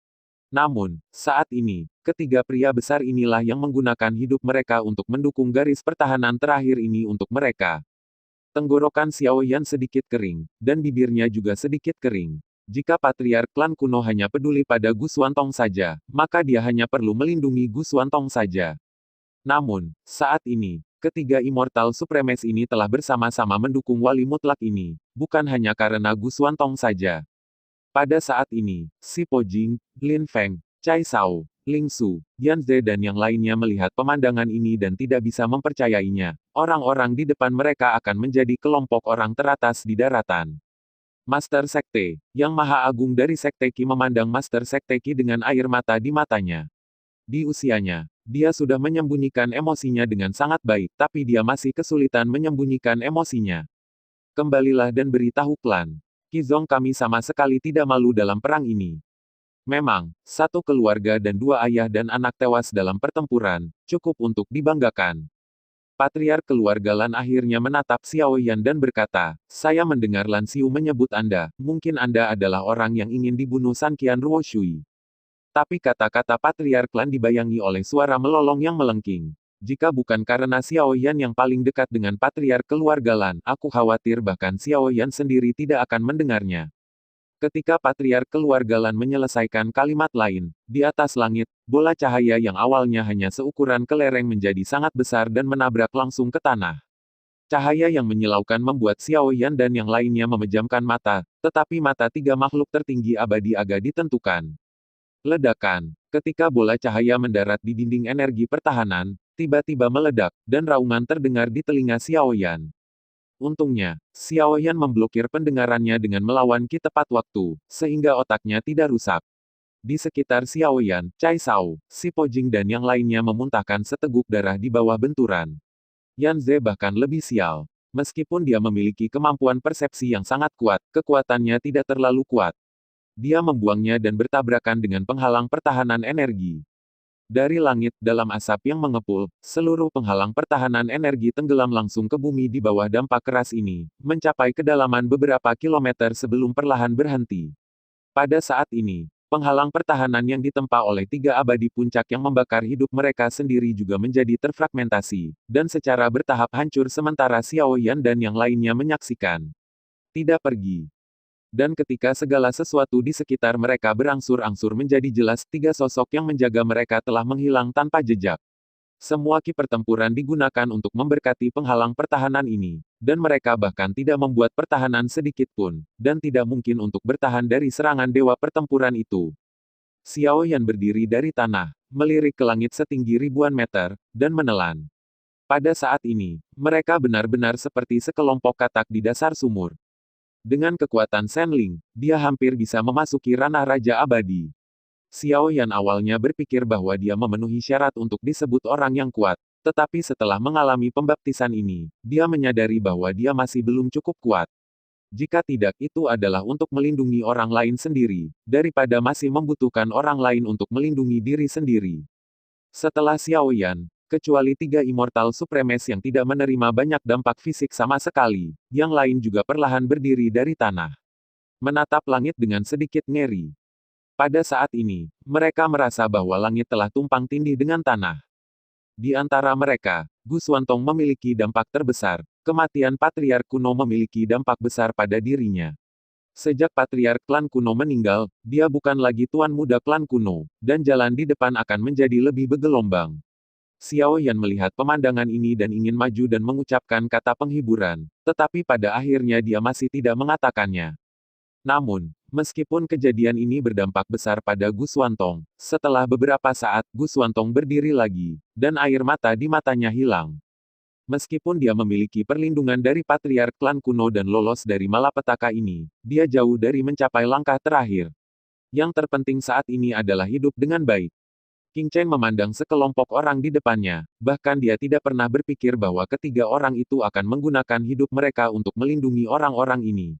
Namun, saat ini, ketiga pria besar inilah yang menggunakan hidup mereka untuk mendukung garis pertahanan terakhir ini untuk mereka. Tenggorokan Xiao Yan sedikit kering, dan bibirnya juga sedikit kering. Jika patriark klan kuno hanya peduli pada Gu Xuantong saja, maka dia hanya perlu melindungi Gu Xuantong saja. Namun, saat ini, ketiga Immortal Supremes ini telah bersama-sama mendukung wali mutlak ini, bukan hanya karena Gu Xuantong saja. Pada saat ini, Si Po Jing, Lin Feng, Cai Sao, Ling Su, Yan Ze dan yang lainnya melihat pemandangan ini dan tidak bisa mempercayainya. Orang-orang di depan mereka akan menjadi kelompok orang teratas di daratan. Master Sekte, yang Maha Agung dari Sekte Qi memandang Master Sekte Qi dengan air mata di matanya. Di usianya, dia sudah menyembunyikan emosinya dengan sangat baik, tapi dia masih kesulitan menyembunyikan emosinya. Kembalilah dan beritahu klan. Qizong kami sama sekali tidak malu dalam perang ini. Memang, satu keluarga dan dua ayah dan anak tewas dalam pertempuran, cukup untuk dibanggakan. Patriark keluarga Lan akhirnya menatap Xiao Yan dan berkata, saya mendengar Lan Xiu menyebut Anda, mungkin Anda adalah orang yang ingin dibunuh San Qian Ruo Shui. Tapi kata-kata Patriark Lan dibayangi oleh suara melolong yang melengking. Jika bukan karena Xiao Yan yang paling dekat dengan Patriark keluarga Lan, aku khawatir bahkan Xiao Yan sendiri tidak akan mendengarnya. Ketika Patriark keluarga Lan menyelesaikan kalimat lain, di atas langit, bola cahaya yang awalnya hanya seukuran kelereng menjadi sangat besar dan menabrak langsung ke tanah. Cahaya yang menyilaukan membuat Xiao Yan dan yang lainnya memejamkan mata, tetapi mata tiga makhluk tertinggi abadi agak ditentukan. Ledakan. Ketika bola cahaya mendarat di dinding energi pertahanan, tiba-tiba meledak, dan raungan terdengar di telinga Xiao Yan. Untungnya, Xiao Yan memblokir pendengarannya dengan melawan Qi tepat waktu, sehingga otaknya tidak rusak. Di sekitar Xiao Yan, Cai Sao, Si Pojing dan yang lainnya memuntahkan seteguk darah di bawah benturan. Yan Ze bahkan lebih sial. Meskipun dia memiliki kemampuan persepsi yang sangat kuat, kekuatannya tidak terlalu kuat. Dia membuangnya dan bertabrakan dengan penghalang pertahanan energi. Dari langit, dalam asap yang mengepul, seluruh penghalang pertahanan energi tenggelam langsung ke bumi di bawah dampak keras ini, mencapai kedalaman beberapa kilometer sebelum perlahan berhenti. Pada saat ini, penghalang pertahanan yang ditempa oleh tiga abadi puncak yang membakar hidup mereka sendiri juga menjadi terfragmentasi, dan secara bertahap hancur sementara Xiao Yan dan yang lainnya menyaksikan. Tidak pergi. Dan ketika segala sesuatu di sekitar mereka berangsur-angsur menjadi jelas, tiga sosok yang menjaga mereka telah menghilang tanpa jejak. Semua ki pertempuran digunakan untuk memberkati penghalang pertahanan ini, dan mereka bahkan tidak membuat pertahanan sedikit pun, dan tidak mungkin untuk bertahan dari serangan dewa pertempuran itu. Xiao Yan berdiri dari tanah, melirik ke langit setinggi ribuan meter, dan menelan. Pada saat ini, mereka benar-benar seperti sekelompok katak di dasar sumur. Dengan kekuatan Senling, dia hampir bisa memasuki ranah Raja Abadi. Xiao Yan awalnya berpikir bahwa dia memenuhi syarat untuk disebut orang yang kuat, tetapi setelah mengalami pembaptisan ini, dia menyadari bahwa dia masih belum cukup kuat. Jika tidak, itu adalah untuk melindungi orang lain sendiri, daripada masih membutuhkan orang lain untuk melindungi diri sendiri. Setelah Xiao Yan, kecuali tiga Immortal Supremes yang tidak menerima banyak dampak fisik sama sekali, yang lain juga perlahan berdiri dari tanah. Menatap langit dengan sedikit ngeri. Pada saat ini, mereka merasa bahwa langit telah tumpang tindih dengan tanah. Di antara mereka, Gu Xuantong memiliki dampak terbesar, kematian Patriark kuno memiliki dampak besar pada dirinya. Sejak Patriark klan kuno meninggal, dia bukan lagi tuan muda klan kuno, dan jalan di depan akan menjadi lebih bergelombang. Xiao Yan melihat pemandangan ini dan ingin maju dan mengucapkan kata penghiburan, tetapi pada akhirnya dia masih tidak mengatakannya. Namun, meskipun kejadian ini berdampak besar pada Gu Xuantong, setelah beberapa saat Gu Xuantong berdiri lagi, dan air mata di matanya hilang. Meskipun dia memiliki perlindungan dari Patriark klan kuno dan lolos dari malapetaka ini, dia jauh dari mencapai langkah terakhir. Yang terpenting saat ini adalah hidup dengan baik. King Cheng memandang sekelompok orang di depannya, bahkan dia tidak pernah berpikir bahwa ketiga orang itu akan menggunakan hidup mereka untuk melindungi orang-orang ini.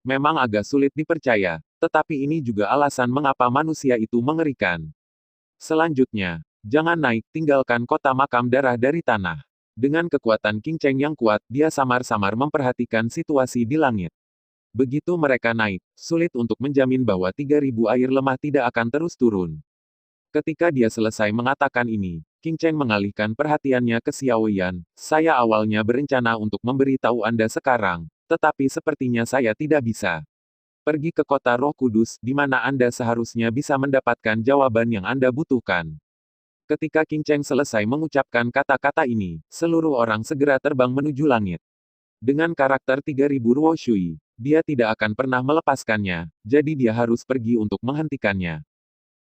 Memang agak sulit dipercaya, tetapi ini juga alasan mengapa manusia itu mengerikan. Selanjutnya, jangan naik, tinggalkan kota makam darah dari tanah. Dengan kekuatan King Cheng yang kuat, dia samar-samar memperhatikan situasi di langit. Begitu mereka naik, sulit untuk menjamin bahwa 3.000 air lemah tidak akan terus turun. Ketika dia selesai mengatakan ini, King Cheng mengalihkan perhatiannya ke Xiao Yan. Saya awalnya berencana untuk memberitahu Anda sekarang, tetapi sepertinya saya tidak bisa. Pergi ke kota Roh Kudus, di mana Anda seharusnya bisa mendapatkan jawaban yang Anda butuhkan. Ketika King Cheng selesai mengucapkan kata-kata ini, seluruh orang segera terbang menuju langit. Dengan karakter 3.000 Ruo Shui, dia tidak akan pernah melepaskannya, jadi dia harus pergi untuk menghentikannya.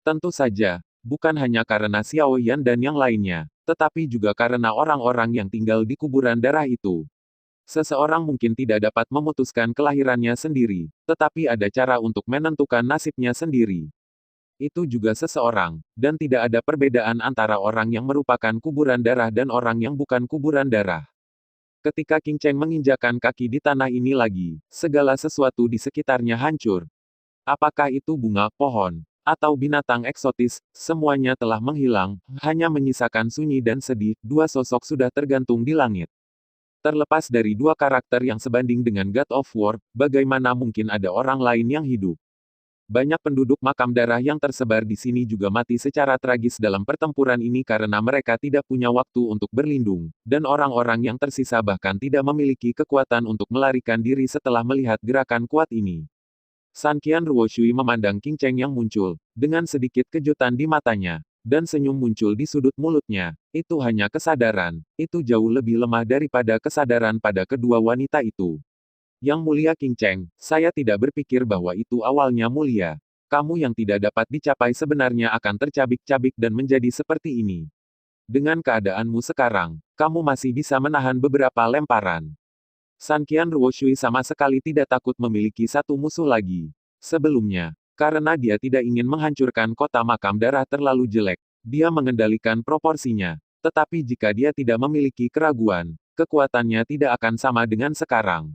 Tentu saja, bukan hanya karena Xiao Yan dan yang lainnya, tetapi juga karena orang-orang yang tinggal di kuburan darah itu. Seseorang mungkin tidak dapat memutuskan kelahirannya sendiri, tetapi ada cara untuk menentukan nasibnya sendiri. Itu juga seseorang, dan tidak ada perbedaan antara orang yang merupakan kuburan darah dan orang yang bukan kuburan darah. Ketika King Cheng menginjakan kaki di tanah ini lagi, segala sesuatu di sekitarnya hancur. Apakah itu bunga, pohon, atau binatang eksotis, semuanya telah menghilang, hanya menyisakan sunyi dan sedih, dua sosok sudah tergantung di langit. Terlepas dari dua karakter yang sebanding dengan God of War, bagaimana mungkin ada orang lain yang hidup? Banyak penduduk makam darah yang tersebar di sini juga mati secara tragis dalam pertempuran ini karena mereka tidak punya waktu untuk berlindung, dan orang-orang yang tersisa bahkan tidak memiliki kekuatan untuk melarikan diri setelah melihat gerakan kuat ini. Sanqian Ruoshui memandang King Cheng yang muncul, dengan sedikit kejutan di matanya, dan senyum muncul di sudut mulutnya. Itu hanya kesadaran, itu jauh lebih lemah daripada kesadaran pada kedua wanita itu. Yang mulia King Cheng, saya tidak berpikir bahwa itu awalnya mulia. Kamu yang tidak dapat dicapai sebenarnya akan tercabik-cabik dan menjadi seperti ini. Dengan keadaanmu sekarang, kamu masih bisa menahan beberapa lemparan. Sanqian Ruoshui sama sekali tidak takut memiliki satu musuh lagi. Sebelumnya, karena dia tidak ingin menghancurkan kota makam darah terlalu jelek, dia mengendalikan proporsinya. Tetapi jika dia tidak memiliki keraguan, kekuatannya tidak akan sama dengan sekarang.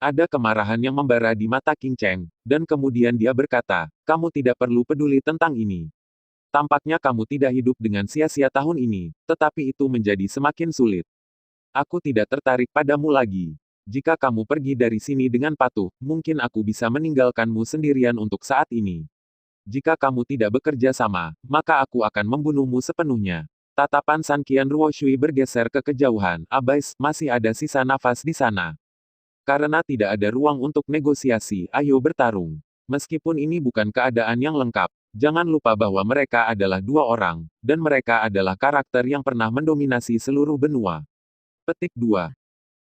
Ada kemarahan yang membara di mata King Cheng, dan kemudian dia berkata, kamu tidak perlu peduli tentang ini. Tampaknya kamu tidak hidup dengan sia-sia tahun ini, tetapi itu menjadi semakin sulit. Aku tidak tertarik padamu lagi. Jika kamu pergi dari sini dengan patuh, mungkin aku bisa meninggalkanmu sendirian untuk saat ini. Jika kamu tidak bekerja sama, maka aku akan membunuhmu sepenuhnya. Tatapan Sanqian Ruoshui bergeser ke kejauhan, Abais, masih ada sisa nafas di sana. Karena tidak ada ruang untuk negosiasi, ayo bertarung. Meskipun ini bukan keadaan yang lengkap, jangan lupa bahwa mereka adalah dua orang, dan mereka adalah karakter yang pernah mendominasi seluruh benua. Petik 2.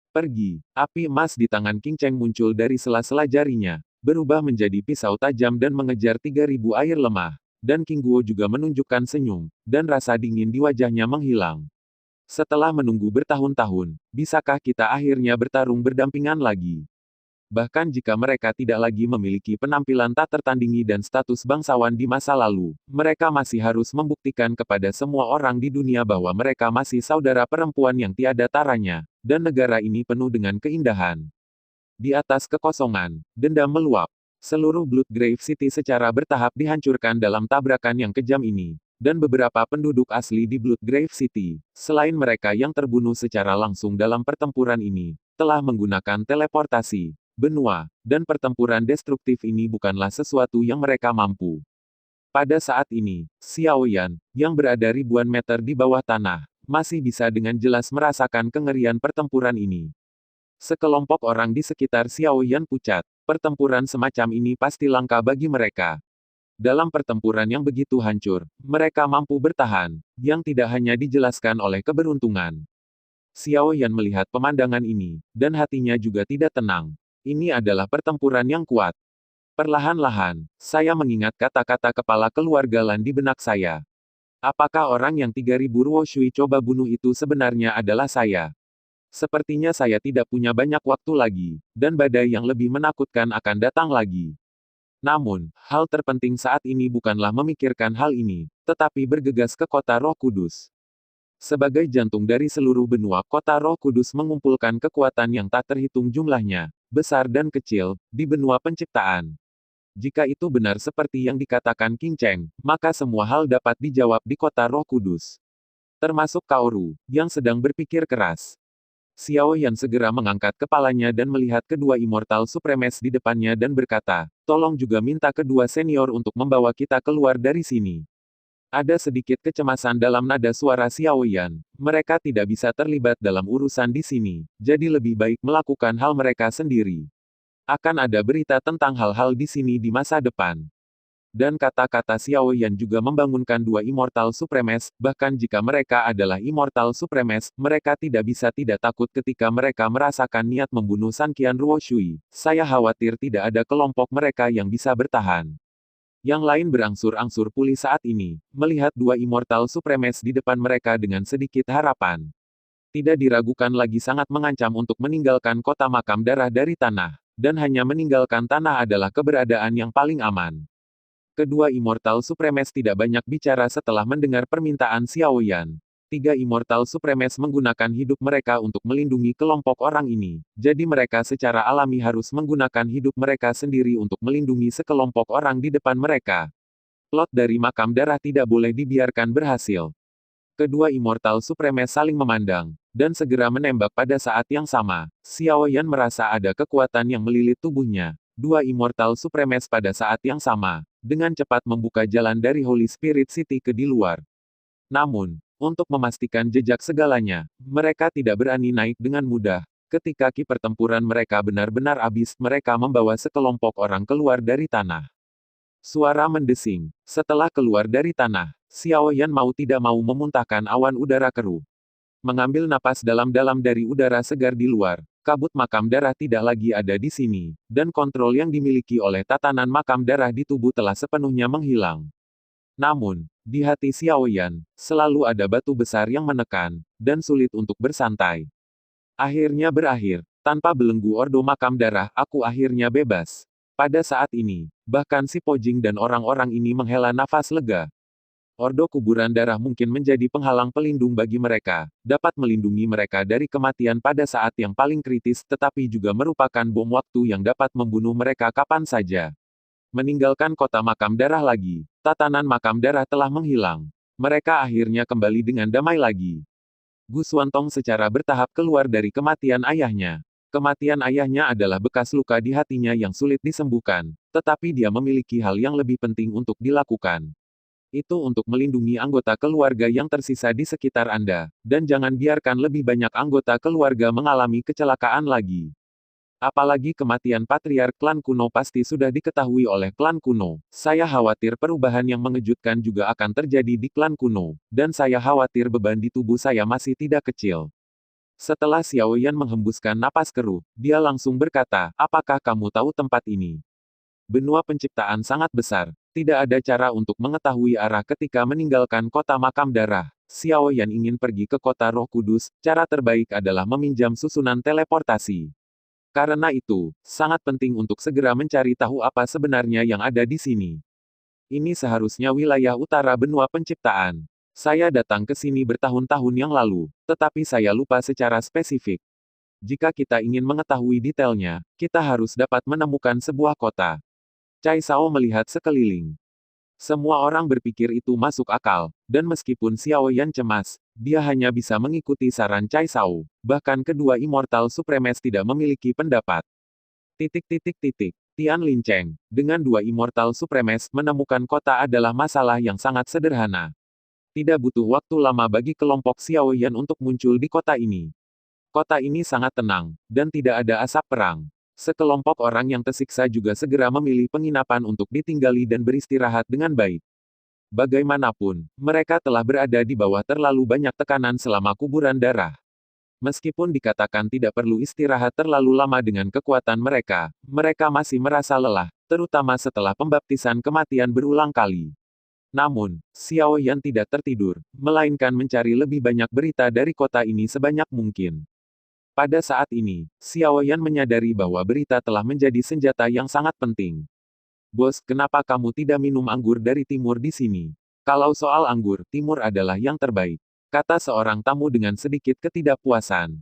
Pergi. Api emas di tangan King Cheng muncul dari sela-sela jarinya, berubah menjadi pisau tajam dan mengejar 3000 air lemah. Dan King Guo juga menunjukkan senyum, dan rasa dingin di wajahnya menghilang. Setelah menunggu bertahun-tahun, bisakah kita akhirnya bertarung berdampingan lagi? Bahkan jika mereka tidak lagi memiliki penampilan tak tertandingi dan status bangsawan di masa lalu, mereka masih harus membuktikan kepada semua orang di dunia bahwa mereka masih saudara perempuan yang tiada taranya, dan negara ini penuh dengan keindahan. Di atas kekosongan, dendam meluap. Seluruh Bloodgrave City secara bertahap dihancurkan dalam tabrakan yang kejam ini. Dan beberapa penduduk asli di Bloodgrave City, selain mereka yang terbunuh secara langsung dalam pertempuran ini, telah menggunakan teleportasi, benua, dan pertempuran destruktif ini bukanlah sesuatu yang mereka mampu. Pada saat ini, Xiao Yan, yang berada ribuan meter di bawah tanah, masih bisa dengan jelas merasakan kengerian pertempuran ini. Sekelompok orang di sekitar Xiao Yan pucat, pertempuran semacam ini pasti langka bagi mereka. Dalam pertempuran yang begitu hancur, mereka mampu bertahan, yang tidak hanya dijelaskan oleh keberuntungan. Xiao Yan melihat pemandangan ini, dan hatinya juga tidak tenang. Ini adalah pertempuran yang kuat. Perlahan-lahan, saya mengingat kata-kata kepala keluarga Lan di benak saya. Apakah orang yang 3000 Ruoshui coba bunuh itu sebenarnya adalah saya? Sepertinya saya tidak punya banyak waktu lagi, dan badai yang lebih menakutkan akan datang lagi. Namun, hal terpenting saat ini bukanlah memikirkan hal ini, tetapi bergegas ke kota Roh Kudus. Sebagai jantung dari seluruh benua, kota Roh Kudus mengumpulkan kekuatan yang tak terhitung jumlahnya, besar dan kecil, di benua penciptaan. Jika itu benar seperti yang dikatakan King Cheng, maka semua hal dapat dijawab di kota Roh Kudus. Termasuk Kaoru, yang sedang berpikir keras. Xiao Yan segera mengangkat kepalanya dan melihat kedua Immortal Supremes di depannya dan berkata, tolong juga minta kedua senior untuk membawa kita keluar dari sini. Ada sedikit kecemasan dalam nada suara Xiao Yan. Mereka tidak bisa terlibat dalam urusan di sini, jadi lebih baik melakukan hal mereka sendiri. Akan ada berita tentang hal-hal di sini di masa depan. Dan kata-kata Xiao Yan juga membangunkan dua Immortal Supremes, bahkan jika mereka adalah Immortal Supremes, mereka tidak bisa tidak takut ketika mereka merasakan niat membunuh Sanqian Ruoshui. Saya khawatir tidak ada kelompok mereka yang bisa bertahan. Yang lain berangsur-angsur pulih saat ini, melihat dua Immortal Supremes di depan mereka dengan sedikit harapan. Tidak diragukan lagi sangat mengancam untuk meninggalkan kota makam darah dari tanah, dan hanya meninggalkan tanah adalah keberadaan yang paling aman. Kedua Immortal Supremes tidak banyak bicara setelah mendengar permintaan Xiao Yan. Tiga Immortal Supremes menggunakan hidup mereka untuk melindungi kelompok orang ini, jadi mereka secara alami harus menggunakan hidup mereka sendiri untuk melindungi sekelompok orang di depan mereka. Plot dari makam darah tidak boleh dibiarkan berhasil. Kedua Immortal Supreme saling memandang, dan segera menembak pada saat yang sama. Xiao Yan merasa ada kekuatan yang melilit tubuhnya. Dua Immortal Supremes pada saat yang sama, dengan cepat membuka jalan dari Holy Spirit City ke di luar. Namun, untuk memastikan jejak segalanya, mereka tidak berani naik dengan mudah. Ketika ki pertempuran mereka benar-benar habis, mereka membawa sekelompok orang keluar dari tanah. Suara mendesing. Setelah keluar dari tanah, Xiao Yan mau tidak mau memuntahkan awan udara keruh. Mengambil napas dalam-dalam dari udara segar di luar, kabut makam darah tidak lagi ada di sini, dan kontrol yang dimiliki oleh tatanan makam darah di tubuh telah sepenuhnya menghilang. Namun, di hati Xiao Yan, selalu ada batu besar yang menekan, dan sulit untuk bersantai. Akhirnya berakhir, tanpa belenggu ordo makam darah, aku akhirnya bebas. Pada saat ini, bahkan si Pojing dan orang-orang ini menghela nafas lega. Ordo kuburan darah mungkin menjadi penghalang pelindung bagi mereka, dapat melindungi mereka dari kematian pada saat yang paling kritis, tetapi juga merupakan bom waktu yang dapat membunuh mereka kapan saja. Meninggalkan kota makam darah lagi, tatanan makam darah telah menghilang. Mereka akhirnya kembali dengan damai lagi. Gu Xuantong secara bertahap keluar dari kematian ayahnya. Kematian ayahnya adalah bekas luka di hatinya yang sulit disembuhkan, tetapi dia memiliki hal yang lebih penting untuk dilakukan. Itu untuk melindungi anggota keluarga yang tersisa di sekitar Anda, dan jangan biarkan lebih banyak anggota keluarga mengalami kecelakaan lagi. Apalagi kematian patriark klan kuno pasti sudah diketahui oleh klan kuno. Saya khawatir perubahan yang mengejutkan juga akan terjadi di klan kuno, dan saya khawatir beban di tubuh saya masih tidak kecil. Setelah Xiao Yan menghembuskan napas keruh, dia langsung berkata, apakah kamu tahu tempat ini? Benua penciptaan sangat besar. Tidak ada cara untuk mengetahui arah ketika meninggalkan kota makam darah. Xiao Yan ingin pergi ke kota Roh Kudus, cara terbaik adalah meminjam susunan teleportasi. Karena itu, sangat penting untuk segera mencari tahu apa sebenarnya yang ada di sini. Ini seharusnya wilayah utara benua penciptaan. Saya datang ke sini bertahun-tahun yang lalu, tetapi saya lupa secara spesifik. Jika kita ingin mengetahui detailnya, kita harus dapat menemukan sebuah kota. Cai Sao melihat sekeliling. Semua orang berpikir itu masuk akal, dan meskipun Xiao Yan cemas, dia hanya bisa mengikuti saran Cai Sao. Bahkan kedua Immortal Supremes tidak memiliki pendapat. Tian Lin Cheng, dengan dua Immortal Supremes, menemukan kota adalah masalah yang sangat sederhana. Tidak butuh waktu lama bagi kelompok Xiao Yan untuk muncul di kota ini. Kota ini sangat tenang, dan tidak ada asap perang. Sekelompok orang yang tersiksa juga segera memilih penginapan untuk ditinggali dan beristirahat dengan baik. Bagaimanapun, mereka telah berada di bawah terlalu banyak tekanan selama kuburan darah. Meskipun dikatakan tidak perlu istirahat terlalu lama dengan kekuatan mereka, mereka masih merasa lelah, terutama setelah pembaptisan kematian berulang kali. Namun, Xiao Yan tidak tertidur, melainkan mencari lebih banyak berita dari kota ini sebanyak mungkin. Pada saat ini, Xiao Yan menyadari bahwa berita telah menjadi senjata yang sangat penting. Bos, kenapa kamu tidak minum anggur dari timur di sini? Kalau soal anggur, timur adalah yang terbaik, kata seorang tamu dengan sedikit ketidakpuasan.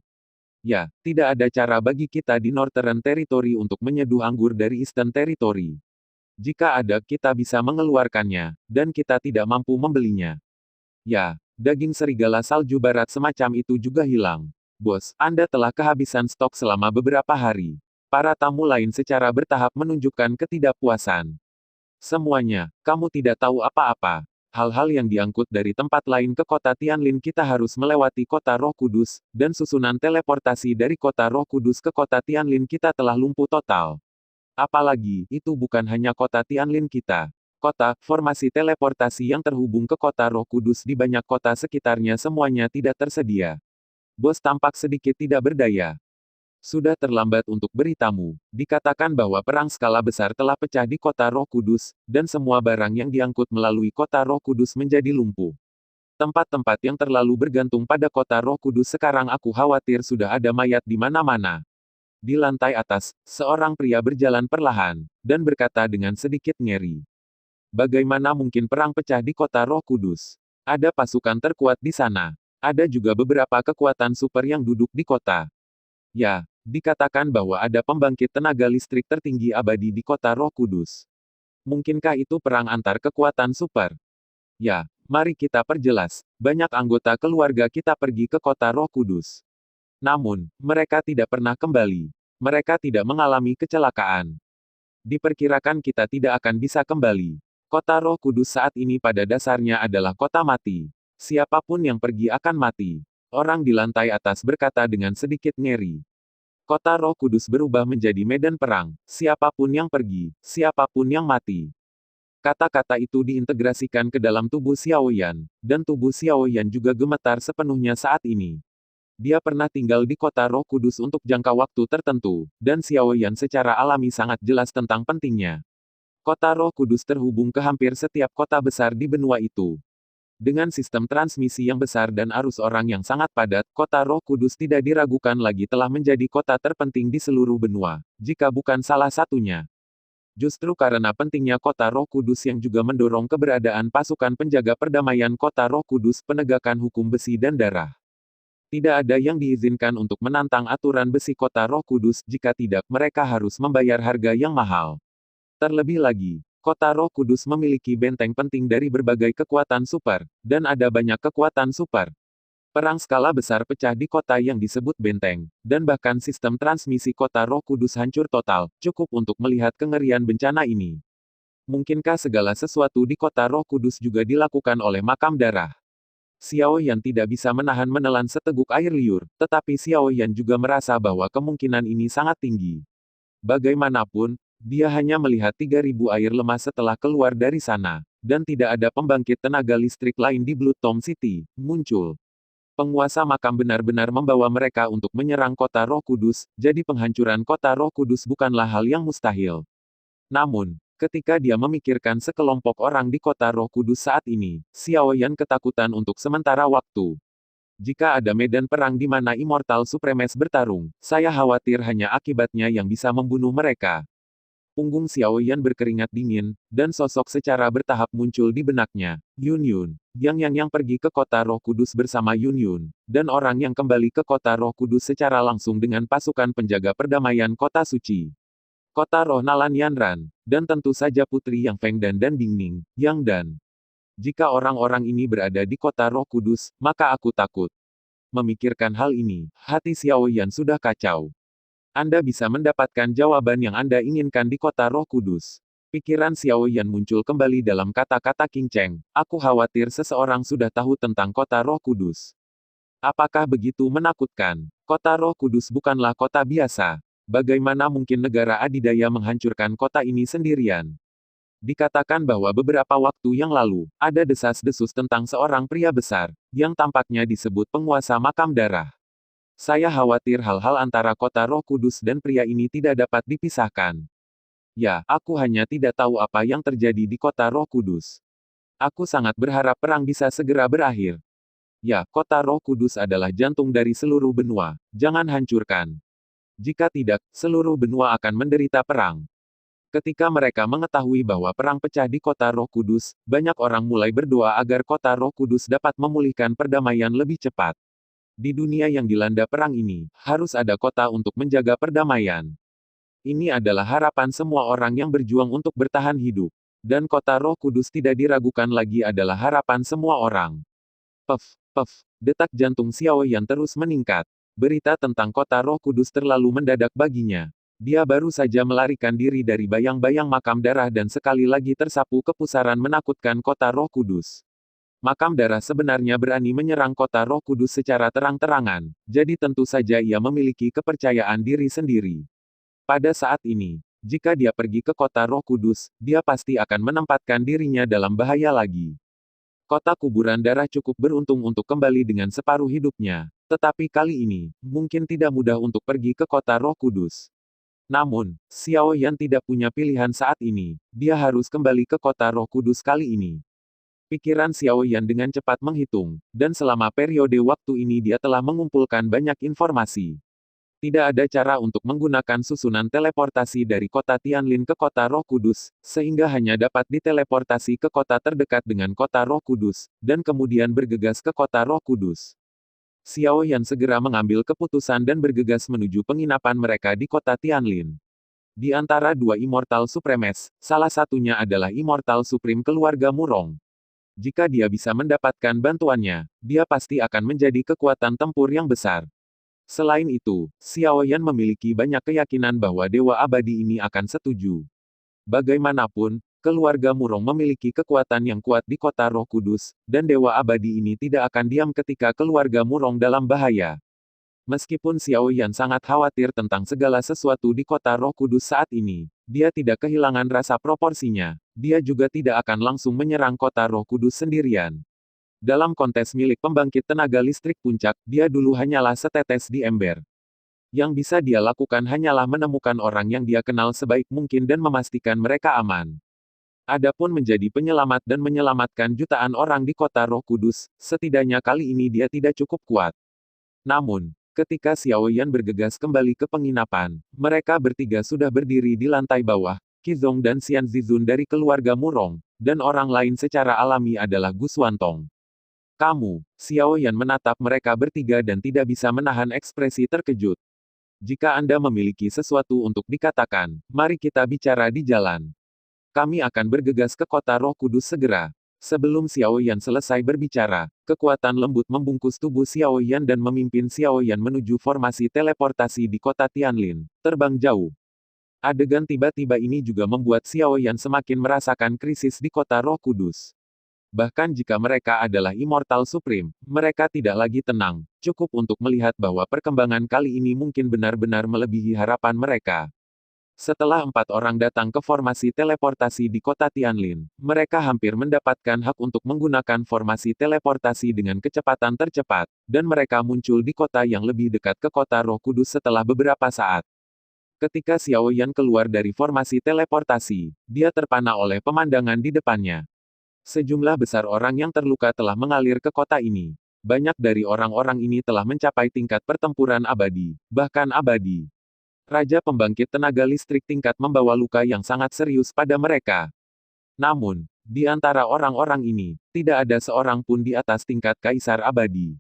Ya, tidak ada cara bagi kita di Northern Territory untuk menyeduh anggur dari Eastern Territory. Jika ada, kita bisa mengeluarkannya, dan kita tidak mampu membelinya. Ya, daging serigala salju barat semacam itu juga hilang. Bos, Anda telah kehabisan stok selama beberapa hari. Para tamu lain secara bertahap menunjukkan ketidakpuasan. Semuanya, kamu tidak tahu apa-apa. Hal-hal yang diangkut dari tempat lain ke kota Tianlin kita harus melewati kota Roh Kudus, dan susunan teleportasi dari kota Roh Kudus ke kota Tianlin kita telah lumpuh total. Apalagi, itu bukan hanya kota Tianlin kita. Kota, formasi teleportasi yang terhubung ke kota Roh Kudus di banyak kota sekitarnya semuanya tidak tersedia. Bos tampak sedikit tidak berdaya. Sudah terlambat untuk beritamu. Dikatakan bahwa perang skala besar telah pecah di kota Roh Kudus, dan semua barang yang diangkut melalui kota Roh Kudus menjadi lumpuh. Tempat-tempat yang terlalu bergantung pada kota Roh Kudus sekarang aku khawatir sudah ada mayat di mana-mana. Di lantai atas, seorang pria berjalan perlahan, dan berkata dengan sedikit ngeri. Bagaimana mungkin perang pecah di kota Roh Kudus? Ada pasukan terkuat di sana. Ada juga beberapa kekuatan super yang duduk di kota. Ya, dikatakan bahwa ada pembangkit tenaga listrik tertinggi abadi di kota Roh Kudus. Mungkinkah itu perang antar kekuatan super? Ya, mari kita perjelas. Banyak anggota keluarga kita pergi ke kota Roh Kudus. Namun, mereka tidak pernah kembali. Mereka tidak mengalami kecelakaan. Diperkirakan kita tidak akan bisa kembali. Kota Roh Kudus saat ini pada dasarnya adalah kota mati. Siapapun yang pergi akan mati. Orang di lantai atas berkata dengan sedikit ngeri. Kota Roh Kudus berubah menjadi medan perang. Siapapun yang pergi, siapapun yang mati. Kata-kata itu diintegrasikan ke dalam tubuh Xiaoyan, dan tubuh Xiaoyan juga gemetar sepenuhnya saat ini. Dia pernah tinggal di kota Roh Kudus untuk jangka waktu tertentu, dan Xiaoyan secara alami sangat jelas tentang pentingnya. Kota Roh Kudus terhubung ke hampir setiap kota besar di benua itu. Dengan sistem transmisi yang besar dan arus orang yang sangat padat, kota Roh Kudus tidak diragukan lagi telah menjadi kota terpenting di seluruh benua, jika bukan salah satunya. Justru karena pentingnya kota Roh Kudus yang juga mendorong keberadaan pasukan penjaga perdamaian kota Roh Kudus penegakan hukum besi dan darah. Tidak ada yang diizinkan untuk menantang aturan besi kota Roh Kudus, jika tidak, mereka harus membayar harga yang mahal. Terlebih lagi, kota Roh Kudus memiliki benteng penting dari berbagai kekuatan super, dan ada banyak kekuatan super. Perang skala besar pecah di kota yang disebut benteng, dan bahkan sistem transmisi kota Roh Kudus hancur total, cukup untuk melihat kengerian bencana ini. Mungkinkah segala sesuatu di kota Roh Kudus juga dilakukan oleh makam darah? Xiao Yan tidak bisa menahan menelan seteguk air liur, tetapi Xiao Yan juga merasa bahwa kemungkinan ini sangat tinggi. Bagaimanapun, dia hanya melihat 3.000 air lemah setelah keluar dari sana, dan tidak ada pembangkit tenaga listrik lain di Blood Tomb City, muncul. Penguasa makam benar-benar membawa mereka untuk menyerang kota Roh Kudus, jadi penghancuran kota Roh Kudus bukanlah hal yang mustahil. Namun, ketika dia memikirkan sekelompok orang di kota Roh Kudus saat ini, Xiao Yan ketakutan untuk sementara waktu. Jika ada medan perang di mana Immortal Supremes bertarung, saya khawatir hanya akibatnya yang bisa membunuh mereka. Punggung Xiao Yan berkeringat dingin, dan sosok secara bertahap muncul di benaknya. Yun Yun, yang pergi ke kota Roh Kudus bersama Yun Yun, dan orang yang kembali ke kota Roh Kudus secara langsung dengan pasukan penjaga perdamaian kota suci. Kota Roh Nalan Yanran, dan tentu saja Putri Yang Feng dan Bingning, Yang Dan. Jika orang-orang ini berada di kota Roh Kudus, maka aku takut. Memikirkan hal ini, hati Xiao Yan sudah kacau. Anda bisa mendapatkan jawaban yang Anda inginkan di kota Roh Kudus. Pikiran Xiao Yan muncul kembali dalam kata-kata King Cheng. Aku khawatir seseorang sudah tahu tentang kota Roh Kudus. Apakah begitu menakutkan? Kota Roh Kudus bukanlah kota biasa. Bagaimana mungkin negara adidaya menghancurkan kota ini sendirian? Dikatakan bahwa beberapa waktu yang lalu, ada desas-desus tentang seorang pria besar, yang tampaknya disebut penguasa makam darah. Saya khawatir hal-hal antara kota Roh Kudus dan pria ini tidak dapat dipisahkan. Ya, aku hanya tidak tahu apa yang terjadi di kota Roh Kudus. Aku sangat berharap perang bisa segera berakhir. Ya, kota Roh Kudus adalah jantung dari seluruh benua, jangan hancurkan. Jika tidak, seluruh benua akan menderita perang. Ketika mereka mengetahui bahwa perang pecah di kota Roh Kudus, banyak orang mulai berdoa agar kota Roh Kudus dapat memulihkan perdamaian lebih cepat. Di dunia yang dilanda perang ini, harus ada kota untuk menjaga perdamaian. Ini adalah harapan semua orang yang berjuang untuk bertahan hidup. Dan kota Roh Kudus tidak diragukan lagi adalah harapan semua orang. Pef, pef, detak jantung Xiao Yan terus meningkat. Berita tentang kota Roh Kudus terlalu mendadak baginya. Dia baru saja melarikan diri dari bayang-bayang makam darah dan sekali lagi tersapu kepusaran menakutkan kota Roh Kudus. Makam darah sebenarnya berani menyerang kota Roh Kudus secara terang-terangan, jadi tentu saja ia memiliki kepercayaan diri sendiri. Pada saat ini, jika dia pergi ke kota Roh Kudus, dia pasti akan menempatkan dirinya dalam bahaya lagi. Kota kuburan darah cukup beruntung untuk kembali dengan separuh hidupnya, tetapi kali ini, mungkin tidak mudah untuk pergi ke kota Roh Kudus. Namun, Xiao Yan tidak punya pilihan saat ini, dia harus kembali ke kota Roh Kudus kali ini. Pikiran Xiao Yan dengan cepat menghitung, dan selama periode waktu ini dia telah mengumpulkan banyak informasi. Tidak ada cara untuk menggunakan susunan teleportasi dari kota Tianlin ke kota Roh Kudus, sehingga hanya dapat diteleportasi ke kota terdekat dengan kota Roh Kudus, dan kemudian bergegas ke kota Roh Kudus. Xiao Yan segera mengambil keputusan dan bergegas menuju penginapan mereka di kota Tianlin. Di antara dua Immortal Supremes, salah satunya adalah Immortal Supreme keluarga Murong. Jika dia bisa mendapatkan bantuannya, dia pasti akan menjadi kekuatan tempur yang besar. Selain itu, Xiao Yan memiliki banyak keyakinan bahwa Dewa Abadi ini akan setuju. Bagaimanapun, keluarga Murong memiliki kekuatan yang kuat di kota Roh Kudus, dan Dewa Abadi ini tidak akan diam ketika keluarga Murong dalam bahaya. Meskipun Xiao Yan sangat khawatir tentang segala sesuatu di kota Roh Kudus saat ini, dia tidak kehilangan rasa proporsinya. Dia juga tidak akan langsung menyerang kota Roh Kudus sendirian. Dalam kontes milik pembangkit tenaga listrik puncak, dia dulu hanyalah setetes di ember. Yang bisa dia lakukan hanyalah menemukan orang yang dia kenal sebaik mungkin dan memastikan mereka aman. Adapun menjadi penyelamat dan menyelamatkan jutaan orang di kota Roh Kudus, setidaknya kali ini dia tidak cukup kuat. Namun, ketika Xiao Yan bergegas kembali ke penginapan, mereka bertiga sudah berdiri di lantai bawah. Qizong dan Xian Zizun dari keluarga Murong, dan orang lain secara alami adalah Gu Xuantong. Kamu, Xiao Yan menatap mereka bertiga dan tidak bisa menahan ekspresi terkejut. Jika Anda memiliki sesuatu untuk dikatakan, mari kita bicara di jalan. Kami akan bergegas ke kota Roh Kudus segera. Sebelum Xiao Yan selesai berbicara, kekuatan lembut membungkus tubuh Xiao Yan dan memimpin Xiao Yan menuju formasi teleportasi di kota Tianlin, terbang jauh. Adegan tiba-tiba ini juga membuat Xiao Yan semakin merasakan krisis di kota Roh Kudus. Bahkan jika mereka adalah Immortal Supreme, mereka tidak lagi tenang, cukup untuk melihat bahwa perkembangan kali ini mungkin benar-benar melebihi harapan mereka. Setelah 4 orang datang ke formasi teleportasi di kota Tianlin, mereka hampir mendapatkan hak untuk menggunakan formasi teleportasi dengan kecepatan tercepat, dan mereka muncul di kota yang lebih dekat ke kota Roh Kudus setelah beberapa saat. Ketika Xiao Yan keluar dari formasi teleportasi, dia terpana oleh pemandangan di depannya. Sejumlah besar orang yang terluka telah mengalir ke kota ini. Banyak dari orang-orang ini telah mencapai tingkat pertempuran abadi, bahkan abadi. Raja pembangkit tenaga listrik tingkat membawa luka yang sangat serius pada mereka. Namun, di antara orang-orang ini, tidak ada seorang pun di atas tingkat kaisar abadi.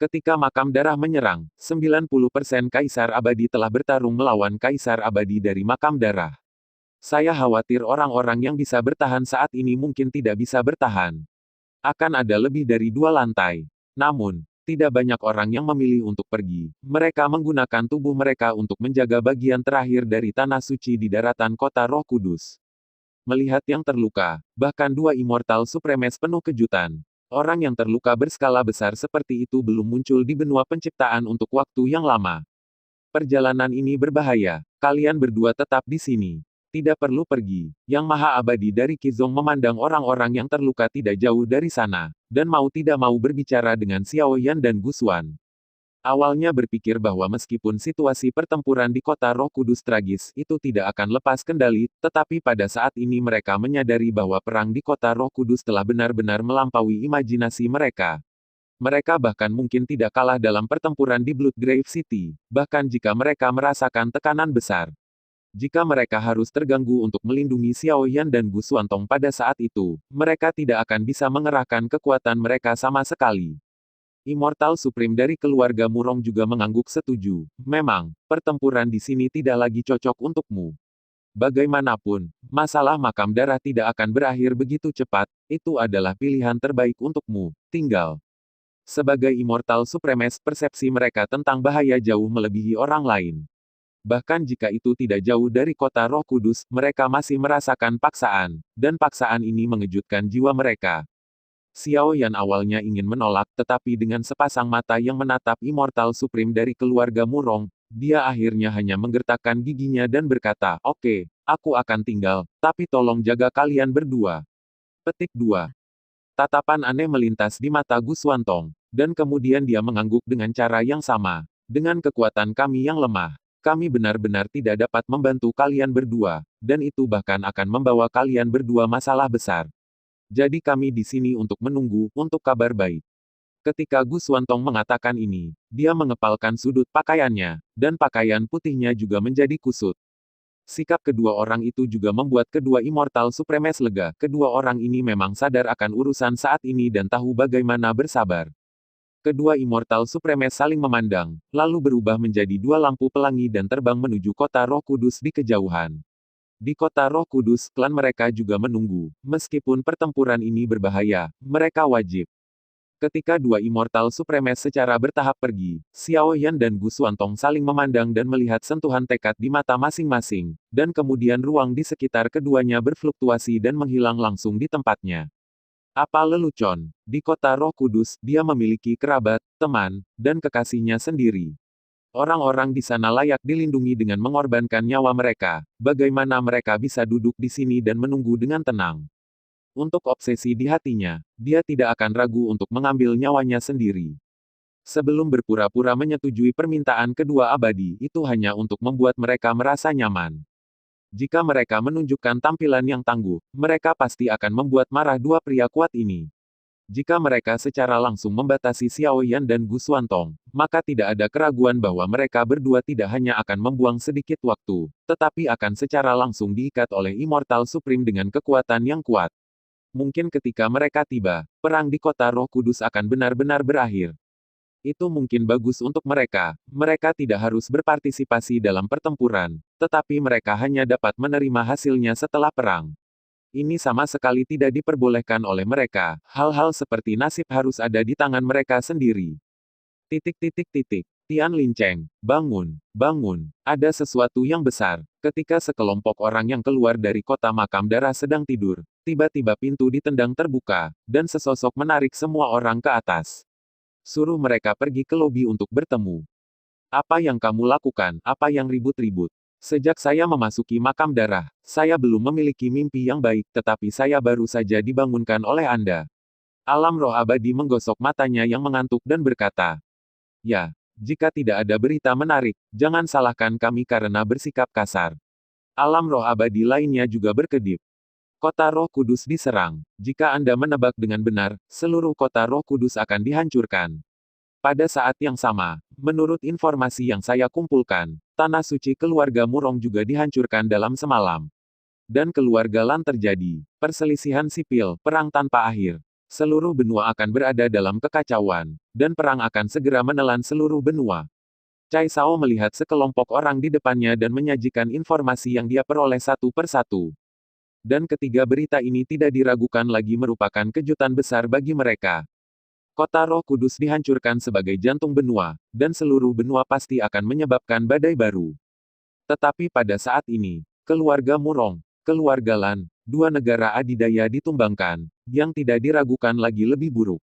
Ketika makam darah menyerang, 90% kaisar abadi telah bertarung melawan kaisar abadi dari makam darah. Saya khawatir orang-orang yang bisa bertahan saat ini mungkin tidak bisa bertahan. Akan ada lebih dari 2 lantai. Namun, tidak banyak orang yang memilih untuk pergi. Mereka menggunakan tubuh mereka untuk menjaga bagian terakhir dari tanah suci di daratan kota Roh Kudus. Melihat yang terluka, bahkan 2 Immortal Supremes penuh kejutan. Orang yang terluka berskala besar seperti itu belum muncul di benua penciptaan untuk waktu yang lama. Perjalanan ini berbahaya. Kalian berdua tetap di sini. Tidak perlu pergi. Yang Maha Abadi dari Qizong memandang orang-orang yang terluka tidak jauh dari sana, dan mau tidak mau berbicara dengan Xiao Yan dan Gu Xuan. Awalnya berpikir bahwa meskipun situasi pertempuran di kota Roh Kudus tragis itu tidak akan lepas kendali, tetapi pada saat ini mereka menyadari bahwa perang di kota Roh Kudus telah benar-benar melampaui imajinasi mereka. Mereka bahkan mungkin tidak kalah dalam pertempuran di Bloodgrave City, bahkan jika mereka merasakan tekanan besar. Jika mereka harus terganggu untuk melindungi Xiao Yan dan Gu Xuantong pada saat itu, mereka tidak akan bisa mengerahkan kekuatan mereka sama sekali. Immortal Supreme dari keluarga Murong juga mengangguk setuju. Memang, pertempuran di sini tidak lagi cocok untukmu. Bagaimanapun, masalah makam darah tidak akan berakhir begitu cepat, itu adalah pilihan terbaik untukmu. Tinggal. Sebagai Immortal Supremes, persepsi mereka tentang bahaya jauh melebihi orang lain. Bahkan jika itu tidak jauh dari kota Roh Kudus, mereka masih merasakan paksaan, dan paksaan ini mengejutkan jiwa mereka. Xiao Yan awalnya ingin menolak, tetapi dengan sepasang mata yang menatap Immortal Supreme dari keluarga Murong, dia akhirnya hanya menggertakkan giginya dan berkata, "Oke, aku akan tinggal, tapi tolong jaga kalian berdua." Petik 2. Tatapan aneh melintas di mata Gu Xuantong, dan kemudian dia mengangguk dengan cara yang sama. Dengan kekuatan kami yang lemah, kami benar-benar tidak dapat membantu kalian berdua, dan itu bahkan akan membawa kalian berdua masalah besar. Jadi kami di sini untuk menunggu, untuk kabar baik. Ketika Gu Xuantong mengatakan ini, dia mengepalkan sudut pakaiannya, dan pakaian putihnya juga menjadi kusut. Sikap kedua orang itu juga membuat kedua Immortal Supremes lega. Kedua orang ini memang sadar akan urusan saat ini dan tahu bagaimana bersabar. Kedua Immortal Supreme saling memandang, lalu berubah menjadi dua lampu pelangi dan terbang menuju kota Roh Kudus di kejauhan. Di kota Roh Kudus, klan mereka juga menunggu. Meskipun pertempuran ini berbahaya, mereka wajib. Ketika dua Immortal Supreme secara bertahap pergi, Xiao Yan dan Gu Xuantong saling memandang dan melihat sentuhan tekad di mata masing-masing, dan kemudian ruang di sekitar keduanya berfluktuasi dan menghilang langsung di tempatnya. Apa lelucon? Di kota Roh Kudus, dia memiliki kerabat, teman, dan kekasihnya sendiri. Orang-orang di sana layak dilindungi dengan mengorbankan nyawa mereka. Bagaimana mereka bisa duduk di sini dan menunggu dengan tenang? Untuk obsesi di hatinya, dia tidak akan ragu untuk mengambil nyawanya sendiri. Sebelum berpura-pura menyetujui permintaan kedua abadi, itu hanya untuk membuat mereka merasa nyaman. Jika mereka menunjukkan tampilan yang tangguh, mereka pasti akan membuat marah dua pria kuat ini. Jika mereka secara langsung membatasi Xiao Yan dan Gu Xuantong, maka tidak ada keraguan bahwa mereka berdua tidak hanya akan membuang sedikit waktu, tetapi akan secara langsung diikat oleh Immortal Supreme dengan kekuatan yang kuat. Mungkin ketika mereka tiba, perang di kota Roh Kudus akan benar-benar berakhir. Itu mungkin bagus untuk mereka. Mereka tidak harus berpartisipasi dalam pertempuran, tetapi mereka hanya dapat menerima hasilnya setelah perang. Ini sama sekali tidak diperbolehkan oleh mereka. Hal-hal seperti nasib harus ada di tangan mereka sendiri. Titik titik titik. Tian Linceng, bangun, bangun. Ada sesuatu yang besar. Ketika sekelompok orang yang keluar dari kota makam darah sedang tidur, tiba-tiba pintu ditendang terbuka, dan sesosok menarik semua orang ke atas. Suruh mereka pergi ke lobi untuk bertemu. Apa yang kamu lakukan? Apa yang ribut-ribut? Sejak saya memasuki makam darah, saya belum memiliki mimpi yang baik, tetapi saya baru saja dibangunkan oleh Anda. Alam roh abadi menggosok matanya yang mengantuk dan berkata, ya, jika tidak ada berita menarik, jangan salahkan kami karena bersikap kasar. Alam roh abadi lainnya juga berkedip. Kota Roh Kudus diserang. Jika Anda menebak dengan benar, seluruh kota Roh Kudus akan dihancurkan. Pada saat yang sama, menurut informasi yang saya kumpulkan, tanah suci keluarga Murong juga dihancurkan dalam semalam. Dan keluarga Lan terjadi perselisihan sipil, perang tanpa akhir. Seluruh benua akan berada dalam kekacauan, dan perang akan segera menelan seluruh benua. Cai Sao melihat sekelompok orang di depannya dan menyajikan informasi yang dia peroleh satu persatu. Dan ketiga berita ini tidak diragukan lagi merupakan kejutan besar bagi mereka. Kota Roh Kudus dihancurkan sebagai jantung benua, dan seluruh benua pasti akan menyebabkan badai baru. Tetapi pada saat ini, keluarga Murong, keluarga Lan, dua negara adidaya ditumbangkan, yang tidak diragukan lagi lebih buruk.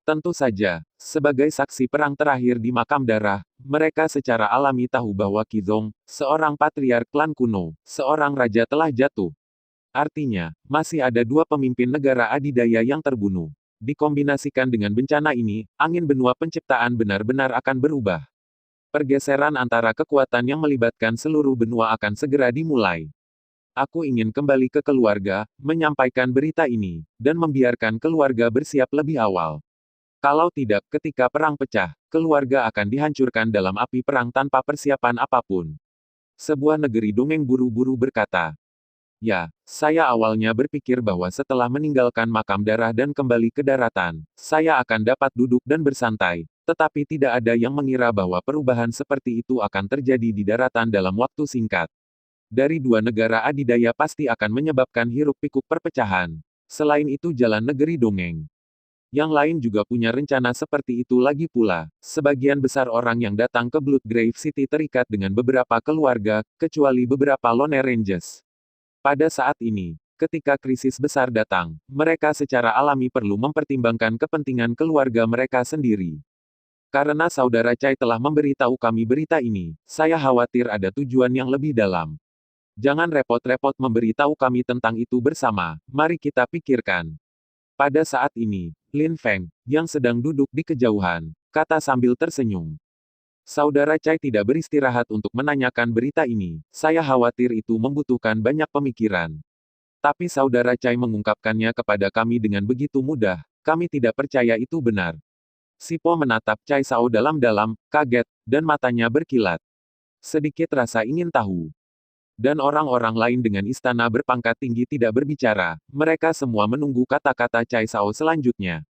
Tentu saja, sebagai saksi perang terakhir di makam darah, mereka secara alami tahu bahwa Qizong, seorang patriark klan kuno, seorang raja telah jatuh. Artinya, masih ada dua pemimpin negara adidaya yang terbunuh. Dikombinasikan dengan bencana ini, angin benua penciptaan benar-benar akan berubah. Pergeseran antara kekuatan yang melibatkan seluruh benua akan segera dimulai. Aku ingin kembali ke keluarga, menyampaikan berita ini, dan membiarkan keluarga bersiap lebih awal. Kalau tidak, ketika perang pecah, keluarga akan dihancurkan dalam api perang tanpa persiapan apapun. Sebuah negeri dongeng buru-buru berkata, ya, saya awalnya berpikir bahwa setelah meninggalkan makam darah dan kembali ke daratan, saya akan dapat duduk dan bersantai, tetapi tidak ada yang mengira bahwa perubahan seperti itu akan terjadi di daratan dalam waktu singkat. Dari dua negara adidaya pasti akan menyebabkan hiruk-pikuk perpecahan. Selain itu jalan negeri dongeng. Yang lain juga punya rencana seperti itu lagi pula. Sebagian besar orang yang datang ke Bloodgrave City terikat dengan beberapa keluarga, kecuali beberapa Lone Rangers. Pada saat ini, ketika krisis besar datang, mereka secara alami perlu mempertimbangkan kepentingan keluarga mereka sendiri. Karena saudara Chai telah memberitahu kami berita ini, saya khawatir ada tujuan yang lebih dalam. Jangan repot-repot memberitahu kami tentang itu bersama, mari kita pikirkan. Pada saat ini, Lin Feng, yang sedang duduk di kejauhan, kata sambil tersenyum. Saudara Chai tidak beristirahat untuk menanyakan berita ini, saya khawatir itu membutuhkan banyak pemikiran. Tapi saudara Chai mengungkapkannya kepada kami dengan begitu mudah, kami tidak percaya itu benar. Sipo menatap Chai Sao dalam-dalam, kaget, dan matanya berkilat. Sedikit rasa ingin tahu. Dan orang-orang lain dengan istana berpangkat tinggi tidak berbicara, mereka semua menunggu kata-kata Chai Sao selanjutnya.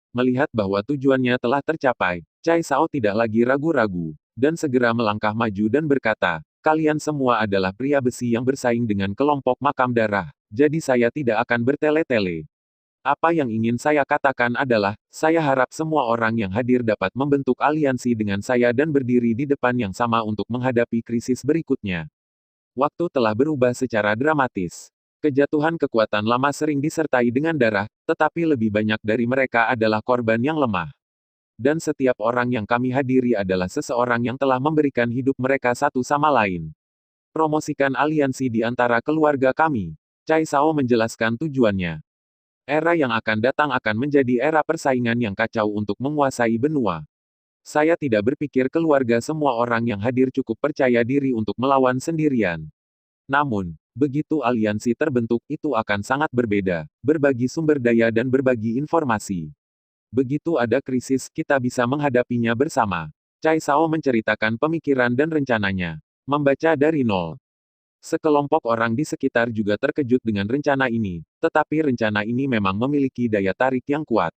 Melihat bahwa tujuannya telah tercapai, Cai Sao tidak lagi ragu-ragu, dan segera melangkah maju dan berkata, kalian semua adalah pria besi yang bersaing dengan kelompok makam darah, jadi saya tidak akan bertele-tele. Apa yang ingin saya katakan adalah, saya harap semua orang yang hadir dapat membentuk aliansi dengan saya dan berdiri di depan yang sama untuk menghadapi krisis berikutnya. Waktu telah berubah secara dramatis. Kejatuhan kekuatan lama sering disertai dengan darah, tetapi lebih banyak dari mereka adalah korban yang lemah. Dan setiap orang yang kami hadiri adalah seseorang yang telah memberikan hidup mereka satu sama lain. Promosikan aliansi di antara keluarga kami. Cai Sao menjelaskan tujuannya. Era yang akan datang akan menjadi era persaingan yang kacau untuk menguasai benua. Saya tidak berpikir keluarga semua orang yang hadir cukup percaya diri untuk melawan sendirian. Namun, begitu aliansi terbentuk, itu akan sangat berbeda, berbagi sumber daya dan berbagi informasi. Begitu ada krisis, kita bisa menghadapinya bersama. Cai Sao menceritakan pemikiran dan rencananya. Membaca dari nol. Sekelompok orang di sekitar juga terkejut dengan rencana ini, tetapi rencana ini memang memiliki daya tarik yang kuat.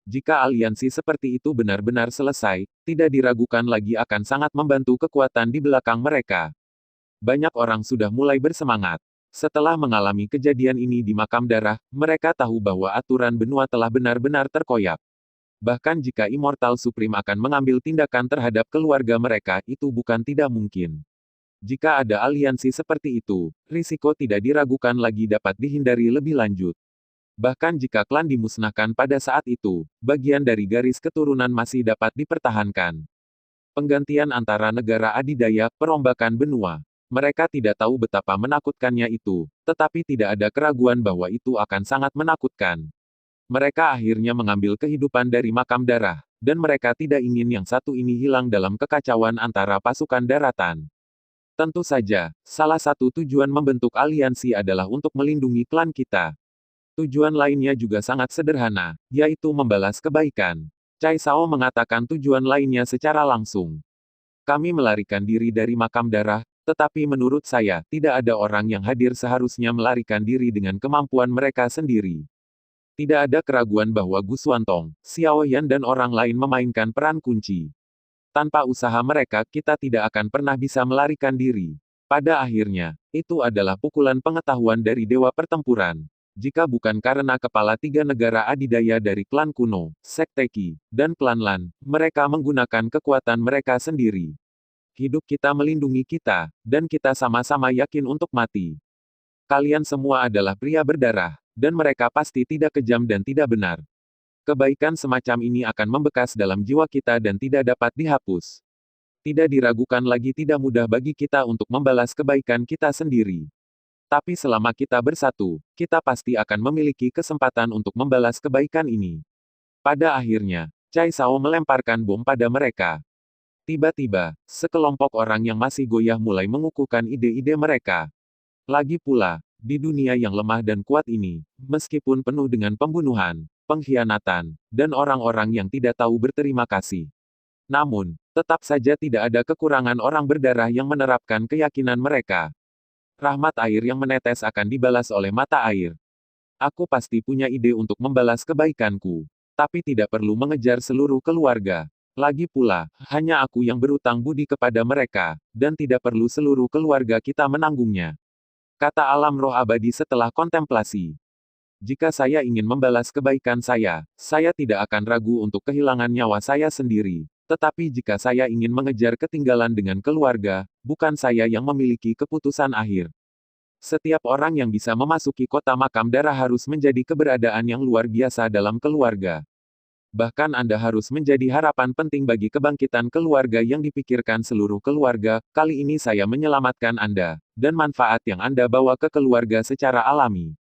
Jika aliansi seperti itu benar-benar selesai, tidak diragukan lagi akan sangat membantu kekuatan di belakang mereka. Banyak orang sudah mulai bersemangat. Setelah mengalami kejadian ini di makam darah, mereka tahu bahwa aturan benua telah benar-benar terkoyak. Bahkan jika Immortal Supreme akan mengambil tindakan terhadap keluarga mereka, itu bukan tidak mungkin. Jika ada aliansi seperti itu, risiko tidak diragukan lagi dapat dihindari lebih lanjut. Bahkan jika klan dimusnahkan pada saat itu, bagian dari garis keturunan masih dapat dipertahankan. Penggantian antara negara adidaya, perombakan benua. Mereka tidak tahu betapa menakutkannya itu, tetapi tidak ada keraguan bahwa itu akan sangat menakutkan. Mereka akhirnya mengambil kehidupan dari makam darah, dan mereka tidak ingin yang satu ini hilang dalam kekacauan antara pasukan daratan. Tentu saja, salah satu tujuan membentuk aliansi adalah untuk melindungi klan kita. Tujuan lainnya juga sangat sederhana, yaitu membalas kebaikan. Cai Sao mengatakan tujuan lainnya secara langsung. Kami melarikan diri dari makam darah, tetapi menurut saya, tidak ada orang yang hadir seharusnya melarikan diri dengan kemampuan mereka sendiri. Tidak ada keraguan bahwa Gu Xuantong, Xiao Yan dan orang lain memainkan peran kunci. Tanpa usaha mereka, kita tidak akan pernah bisa melarikan diri. Pada akhirnya, itu adalah pukulan pengetahuan dari Dewa Pertempuran. Jika bukan karena kepala tiga negara adidaya dari klan kuno, Sekte Qi, dan klan Lan, mereka menggunakan kekuatan mereka sendiri. Hidup kita melindungi kita, dan kita sama-sama yakin untuk mati. Kalian semua adalah pria berdarah, dan mereka pasti tidak kejam dan tidak benar. Kebaikan semacam ini akan membekas dalam jiwa kita dan tidak dapat dihapus. Tidak diragukan lagi, tidak mudah bagi kita untuk membalas kebaikan kita sendiri. Tapi selama kita bersatu, kita pasti akan memiliki kesempatan untuk membalas kebaikan ini. Pada akhirnya, Cai Sao melemparkan bom pada mereka. Tiba-tiba, sekelompok orang yang masih goyah mulai mengukuhkan ide-ide mereka. Lagi pula, di dunia yang lemah dan kuat ini, meskipun penuh dengan pembunuhan, pengkhianatan, dan orang-orang yang tidak tahu berterima kasih. Namun, tetap saja tidak ada kekurangan orang berdarah yang menerapkan keyakinan mereka. Rahmat air yang menetes akan dibalas oleh mata air. Aku pasti punya ide untuk membalas kebaikanku. Tapi tidak perlu mengejar seluruh keluarga. Lagi pula, hanya aku yang berutang budi kepada mereka, dan tidak perlu seluruh keluarga kita menanggungnya. Kata alam roh abadi setelah kontemplasi. Jika saya ingin membalas kebaikan saya tidak akan ragu untuk kehilangan nyawa saya sendiri. Tetapi jika saya ingin mengejar ketinggalan dengan keluarga, bukan saya yang memiliki keputusan akhir. Setiap orang yang bisa memasuki kota makam darah harus menjadi keberadaan yang luar biasa dalam keluarga. Bahkan Anda harus menjadi harapan penting bagi kebangkitan keluarga yang dipikirkan seluruh keluarga. Kali ini saya menyelamatkan Anda, dan manfaat yang Anda bawa ke keluarga secara alami.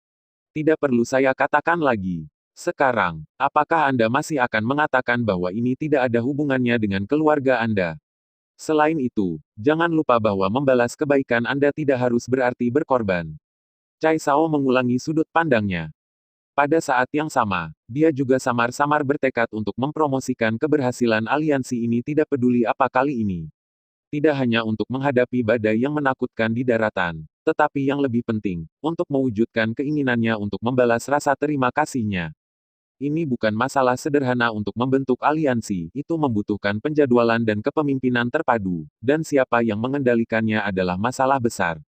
Tidak perlu saya katakan lagi. Sekarang, apakah Anda masih akan mengatakan bahwa ini tidak ada hubungannya dengan keluarga Anda? Selain itu, jangan lupa bahwa membalas kebaikan Anda tidak harus berarti berkorban. Cai Sao mengulangi sudut pandangnya. Pada saat yang sama, dia juga samar-samar bertekad untuk mempromosikan keberhasilan aliansi ini tidak peduli apa kali ini. Tidak hanya untuk menghadapi badai yang menakutkan di daratan, tetapi yang lebih penting, untuk mewujudkan keinginannya untuk membalas rasa terima kasihnya. Ini bukan masalah sederhana untuk membentuk aliansi, itu membutuhkan penjadwalan dan kepemimpinan terpadu, dan siapa yang mengendalikannya adalah masalah besar.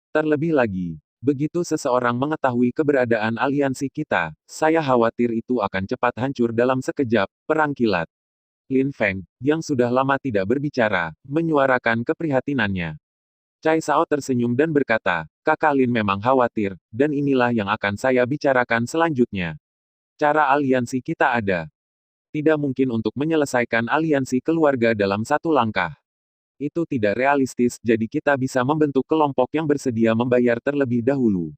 Terlebih lagi, begitu seseorang mengetahui keberadaan aliansi kita, saya khawatir itu akan cepat hancur dalam sekejap, perang kilat. Lin Feng, yang sudah lama tidak berbicara, menyuarakan keprihatinannya. Cai Sao tersenyum dan berkata, Kakak Lin memang khawatir, dan inilah yang akan saya bicarakan selanjutnya. Cara aliansi kita ada. Tidak mungkin untuk menyelesaikan aliansi keluarga dalam satu langkah. Itu tidak realistis, jadi kita bisa membentuk kelompok yang bersedia membayar terlebih dahulu.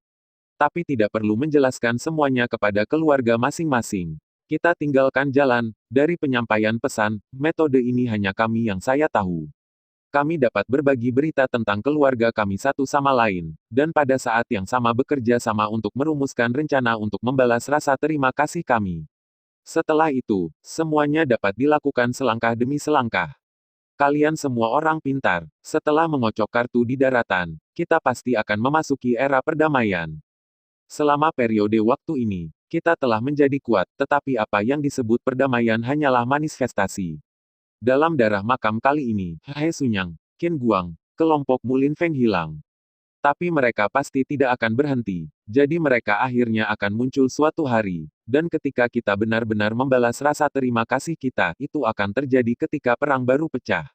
Tapi tidak perlu menjelaskan semuanya kepada keluarga masing-masing. Kita tinggalkan jalan, dari penyampaian pesan, metode ini hanya kami yang saya tahu. Kami dapat berbagi berita tentang keluarga kami satu sama lain, dan pada saat yang sama bekerja sama untuk merumuskan rencana untuk membalas rasa terima kasih kami. Setelah itu, semuanya dapat dilakukan selangkah demi selangkah. Kalian semua orang pintar, setelah mengocok kartu di daratan, kita pasti akan memasuki era perdamaian. Selama periode waktu ini, kita telah menjadi kuat, tetapi apa yang disebut perdamaian hanyalah manifestasi. Dalam darah makam kali ini, He Sunyang, Qin Guang, kelompok Mulin Feng hilang. Tapi mereka pasti tidak akan berhenti, jadi mereka akhirnya akan muncul suatu hari, dan ketika kita benar-benar membalas rasa terima kasih kita, itu akan terjadi ketika perang baru pecah.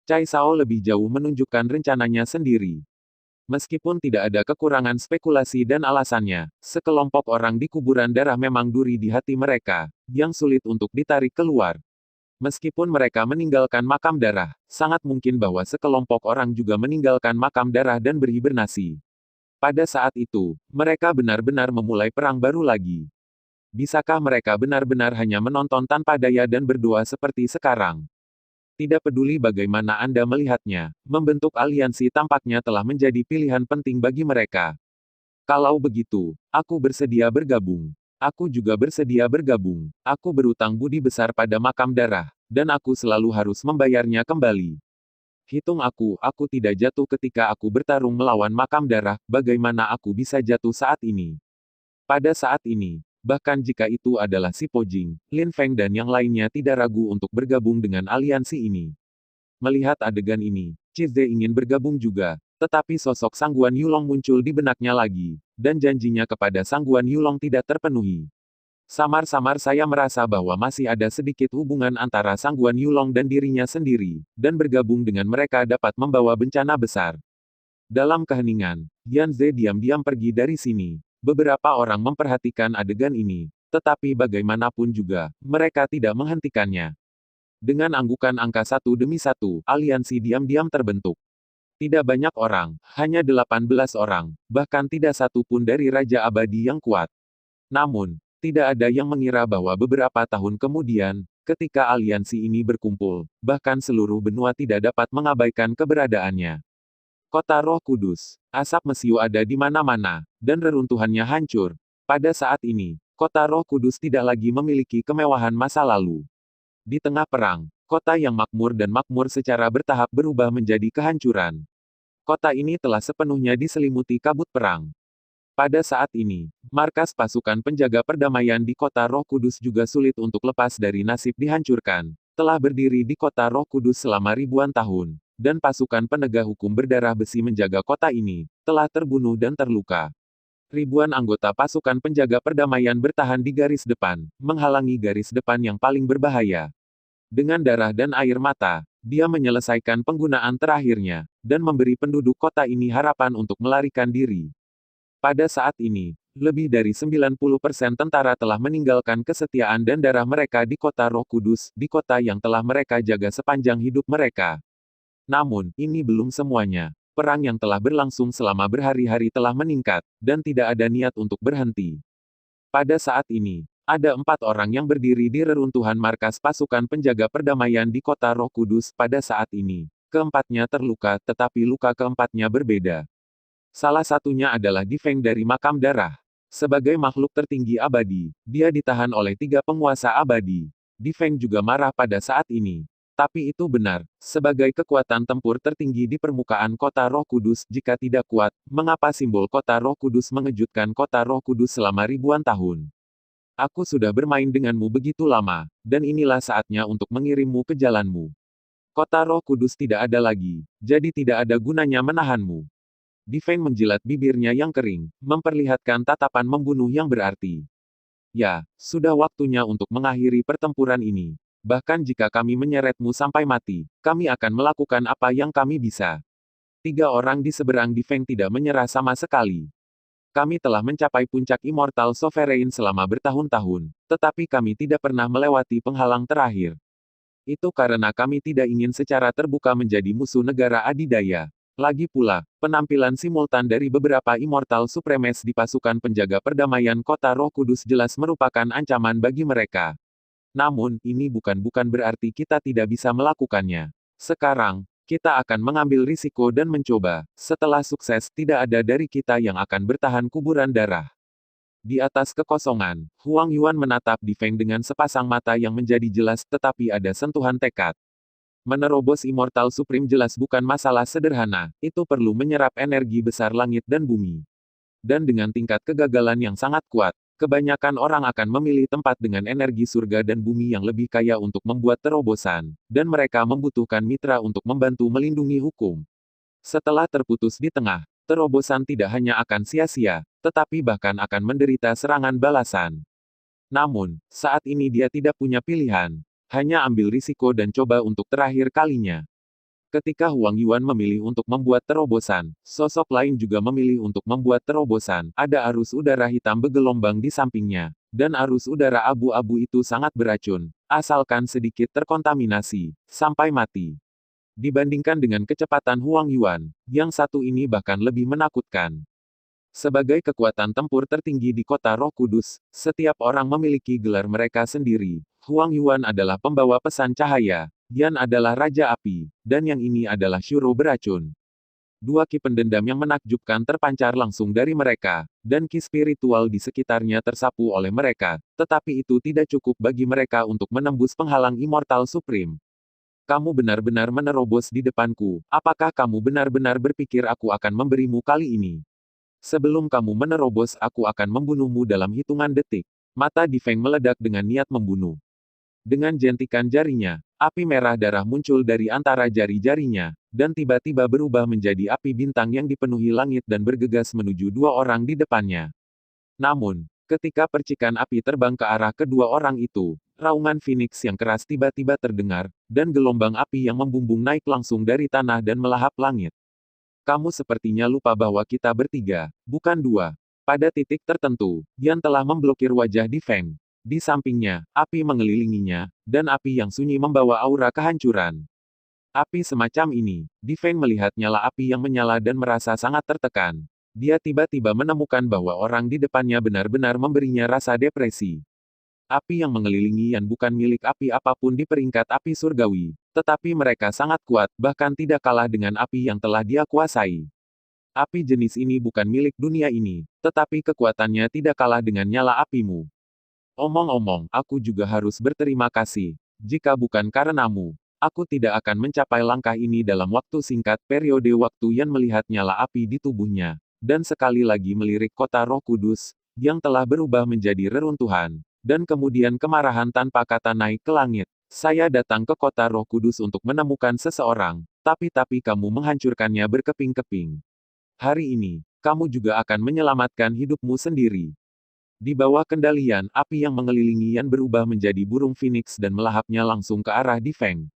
Cai Sao lebih jauh menunjukkan rencananya sendiri. Meskipun tidak ada kekurangan spekulasi dan alasannya, sekelompok orang di kuburan darah memang duri di hati mereka, yang sulit untuk ditarik keluar. Meskipun mereka meninggalkan makam darah, sangat mungkin bahwa sekelompok orang juga meninggalkan makam darah dan berhibernasi. Pada saat itu, mereka benar-benar memulai perang baru lagi. Bisakah mereka benar-benar hanya menonton tanpa daya dan berdoa seperti sekarang? Tidak peduli bagaimana Anda melihatnya, membentuk aliansi tampaknya telah menjadi pilihan penting bagi mereka. Kalau begitu, aku bersedia bergabung. Aku juga bersedia bergabung. Aku berutang budi besar pada makam darah, dan aku selalu harus membayarnya kembali. Hitung aku tidak jatuh ketika aku bertarung melawan makam darah, bagaimana aku bisa jatuh saat ini? Pada saat ini, bahkan jika itu adalah si Pojing, Lin Feng dan yang lainnya tidak ragu untuk bergabung dengan aliansi ini. Melihat adegan ini, Cize ingin bergabung juga, tetapi sosok Sangguan Yulong muncul di benaknya lagi, dan janjinya kepada Sangguan Yulong tidak terpenuhi. Samar-samar saya merasa bahwa masih ada sedikit hubungan antara Sangguan Yulong dan dirinya sendiri, dan bergabung dengan mereka dapat membawa bencana besar. Dalam keheningan, Yan Ze diam-diam pergi dari sini. Beberapa orang memperhatikan adegan ini, tetapi bagaimanapun juga, mereka tidak menghentikannya. Dengan anggukan angka satu demi satu, aliansi diam-diam terbentuk. Tidak banyak orang, hanya 18 orang, bahkan tidak satu pun dari Raja Abadi yang kuat. Namun, tidak ada yang mengira bahwa beberapa tahun kemudian, ketika aliansi ini berkumpul, bahkan seluruh benua tidak dapat mengabaikan keberadaannya. Kota Roh Kudus, asap mesiu ada di mana-mana, dan reruntuhannya hancur. Pada saat ini, Kota Roh Kudus tidak lagi memiliki kemewahan masa lalu. Di tengah perang, kota yang makmur dan makmur secara bertahap berubah menjadi kehancuran. Kota ini telah sepenuhnya diselimuti kabut perang. Pada saat ini, markas pasukan penjaga perdamaian di Kota Roh Kudus juga sulit untuk lepas dari nasib dihancurkan. Telah berdiri di Kota Roh Kudus selama ribuan tahun, dan pasukan penegak hukum berdarah besi menjaga kota ini, telah terbunuh dan terluka. Ribuan anggota pasukan penjaga perdamaian bertahan di garis depan, menghalangi garis depan yang paling berbahaya. Dengan darah dan air mata, dia menyelesaikan penggunaan terakhirnya, dan memberi penduduk kota ini harapan untuk melarikan diri. Pada saat ini, lebih dari 90% tentara telah meninggalkan kesetiaan dan darah mereka di Kota Roh Kudus, di kota yang telah mereka jaga sepanjang hidup mereka. Namun, ini belum semuanya. Perang yang telah berlangsung selama berhari-hari telah meningkat, dan tidak ada niat untuk berhenti. Pada saat ini, ada 4 orang yang berdiri di reruntuhan markas pasukan penjaga perdamaian di Kota Roh Kudus pada saat ini. Keempatnya terluka, tetapi luka keempatnya berbeda. Salah satunya adalah Di Feng dari makam darah. Sebagai makhluk tertinggi abadi, dia ditahan oleh 3 penguasa abadi. Di Feng juga marah pada saat ini. Tapi itu benar, sebagai kekuatan tempur tertinggi di permukaan Kota Roh Kudus, jika tidak kuat, mengapa simbol Kota Roh Kudus mengejutkan Kota Roh Kudus selama ribuan tahun? Aku sudah bermain denganmu begitu lama, dan inilah saatnya untuk mengirimmu ke jalanmu. Kota Roh Kudus tidak ada lagi, jadi tidak ada gunanya menahanmu. Di Feng menjilat bibirnya yang kering, memperlihatkan tatapan membunuh yang berarti. Ya, sudah waktunya untuk mengakhiri pertempuran ini. Bahkan jika kami menyeretmu sampai mati, kami akan melakukan apa yang kami bisa. Tiga orang di seberang Di Feng tidak menyerah sama sekali. Kami telah mencapai puncak Immortal Sovereign selama bertahun-tahun, tetapi kami tidak pernah melewati penghalang terakhir. Itu karena kami tidak ingin secara terbuka menjadi musuh negara adidaya. Lagi pula, penampilan simultan dari beberapa Immortal Supremes di pasukan penjaga perdamaian Kota Roh Kudus jelas merupakan ancaman bagi mereka. Namun, ini bukan berarti kita tidak bisa melakukannya. Sekarang, kita akan mengambil risiko dan mencoba. Setelah sukses, tidak ada dari kita yang akan bertahan kuburan darah. Di atas kekosongan, Huang Yuan menatap Di Feng dengan sepasang mata yang menjadi jelas tetapi ada sentuhan tekad. Menerobos Immortal Supreme jelas bukan masalah sederhana, itu perlu menyerap energi besar langit dan bumi. Dan dengan tingkat kegagalan yang sangat kuat, kebanyakan orang akan memilih tempat dengan energi surga dan bumi yang lebih kaya untuk membuat terobosan, dan mereka membutuhkan mitra untuk membantu melindungi hukum. Setelah terputus di tengah, terobosan tidak hanya akan sia-sia, tetapi bahkan akan menderita serangan balasan. Namun, saat ini dia tidak punya pilihan. Hanya ambil risiko dan coba untuk terakhir kalinya. Ketika Huang Yuan memilih untuk membuat terobosan, sosok lain juga memilih untuk membuat terobosan. Ada arus udara hitam bergelombang di sampingnya, dan arus udara abu-abu itu sangat beracun, asalkan sedikit terkontaminasi, sampai mati. Dibandingkan dengan kecepatan Huang Yuan, yang satu ini bahkan lebih menakutkan. Sebagai kekuatan tempur tertinggi di Kota Roh Kudus, setiap orang memiliki gelar mereka sendiri. Huang Yuan adalah pembawa pesan cahaya, Yan adalah Raja Api, dan yang ini adalah Shuro beracun. Dua ki pendendam yang menakjubkan terpancar langsung dari mereka, dan ki spiritual di sekitarnya tersapu oleh mereka, tetapi itu tidak cukup bagi mereka untuk menembus penghalang Immortal Supreme. Kamu benar-benar menerobos di depanku, apakah kamu benar-benar berpikir aku akan memberimu kali ini? Sebelum kamu menerobos aku akan membunuhmu dalam hitungan detik. Mata Di Feng meledak dengan niat membunuh. Dengan jentikan jarinya, api merah darah muncul dari antara jari-jarinya, dan tiba-tiba berubah menjadi api bintang yang dipenuhi langit dan bergegas menuju dua orang di depannya. Namun, ketika percikan api terbang ke arah kedua orang itu, raungan Phoenix yang keras tiba-tiba terdengar, dan gelombang api yang membumbung naik langsung dari tanah dan melahap langit. Kamu sepertinya lupa bahwa kita bertiga, bukan dua. Pada titik tertentu, Yan telah memblokir wajah Di Feng. Di sampingnya, api mengelilinginya, dan api yang sunyi membawa aura kehancuran. Api semacam ini, Di Feng melihat nyala api yang menyala dan merasa sangat tertekan. Dia tiba-tiba menemukan bahwa orang di depannya benar-benar memberinya rasa depresi. Api yang mengelilingi Yan bukan milik api apapun di peringkat api surgawi, tetapi mereka sangat kuat, bahkan tidak kalah dengan api yang telah dia kuasai. Api jenis ini bukan milik dunia ini, tetapi kekuatannya tidak kalah dengan nyala apimu. Omong-omong, aku juga harus berterima kasih. Jika bukan karenamu, aku tidak akan mencapai langkah ini dalam waktu singkat. Periode waktu Yan melihat nyala api di tubuhnya, dan sekali lagi melirik Kota Roh Kudus, yang telah berubah menjadi reruntuhan. Dan kemudian kemarahan tanpa kata naik ke langit. Saya datang ke Kota Roh Kudus untuk menemukan seseorang, tapi kamu menghancurkannya berkeping-keping. Hari ini, kamu juga akan menyelamatkan hidupmu sendiri. Di bawah kendalian, api yang mengelilingi Yan berubah menjadi burung Phoenix dan melahapnya langsung ke arah Di Feng.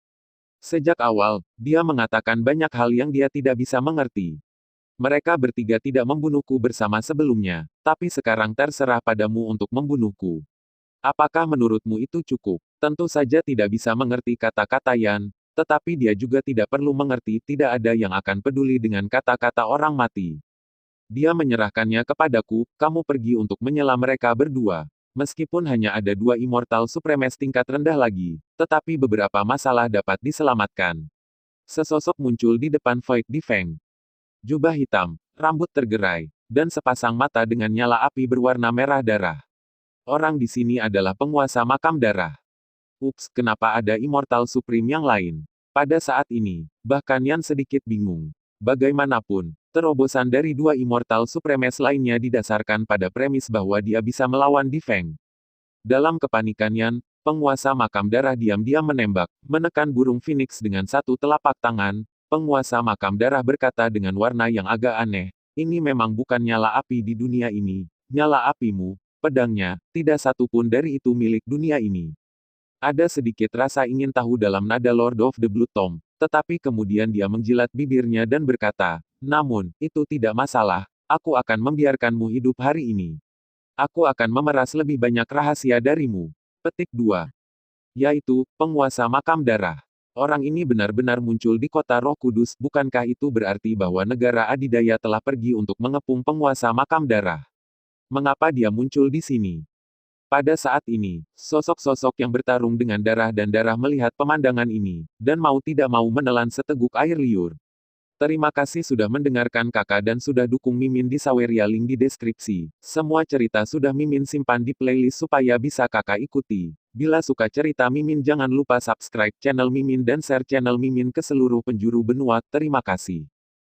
Sejak awal, dia mengatakan banyak hal yang dia tidak bisa mengerti. Mereka bertiga tidak membunuhku bersama sebelumnya, tapi sekarang terserah padamu untuk membunuhku. Apakah menurutmu itu cukup? Tentu saja tidak bisa mengerti kata-kata Yan, tetapi dia juga tidak perlu mengerti, tidak ada yang akan peduli dengan kata-kata orang mati. Dia menyerahkannya kepadaku, kamu pergi untuk menyela mereka berdua. Meskipun hanya ada dua Immortal Supremes tingkat rendah lagi, tetapi beberapa masalah dapat diselamatkan. Sesosok muncul di depan Void Di Feng. Jubah hitam, rambut tergerai, dan sepasang mata dengan nyala api berwarna merah darah. Orang di sini adalah penguasa makam darah. Ups, kenapa ada Immortal Supreme yang lain? Pada saat ini, bahkan Yan sedikit bingung. Bagaimanapun, terobosan dari dua Immortal Supremes lainnya didasarkan pada premis bahwa dia bisa melawan Di Feng. Dalam kepanikannya, penguasa makam darah diam-diam menembak, menekan burung phoenix dengan satu telapak tangan. Penguasa makam darah berkata dengan warna yang agak aneh, ini memang bukan nyala api di dunia ini. Nyala apimu, pedangnya, tidak satu pun dari itu milik dunia ini. Ada sedikit rasa ingin tahu dalam nada Lord of the Blood Tomb, tetapi kemudian dia menjilat bibirnya dan berkata, namun, itu tidak masalah, aku akan membiarkanmu hidup hari ini. Aku akan memeras lebih banyak rahasia darimu. Petik 2. Yaitu, penguasa makam darah. Orang ini benar-benar muncul di kota Roh Kudus, bukankah itu berarti bahwa negara adidaya telah pergi untuk mengepung penguasa makam darah? Mengapa dia muncul di sini? Pada saat ini, sosok-sosok yang bertarung dengan darah dan darah melihat pemandangan ini, dan mau tidak mau menelan seteguk air liur. Terima kasih sudah mendengarkan kakak dan sudah dukung Mimin di Saweria, link di deskripsi. Semua cerita sudah Mimin simpan di playlist supaya bisa kakak ikuti. Bila suka cerita Mimin jangan lupa subscribe channel Mimin dan share channel Mimin ke seluruh penjuru benua. Terima kasih.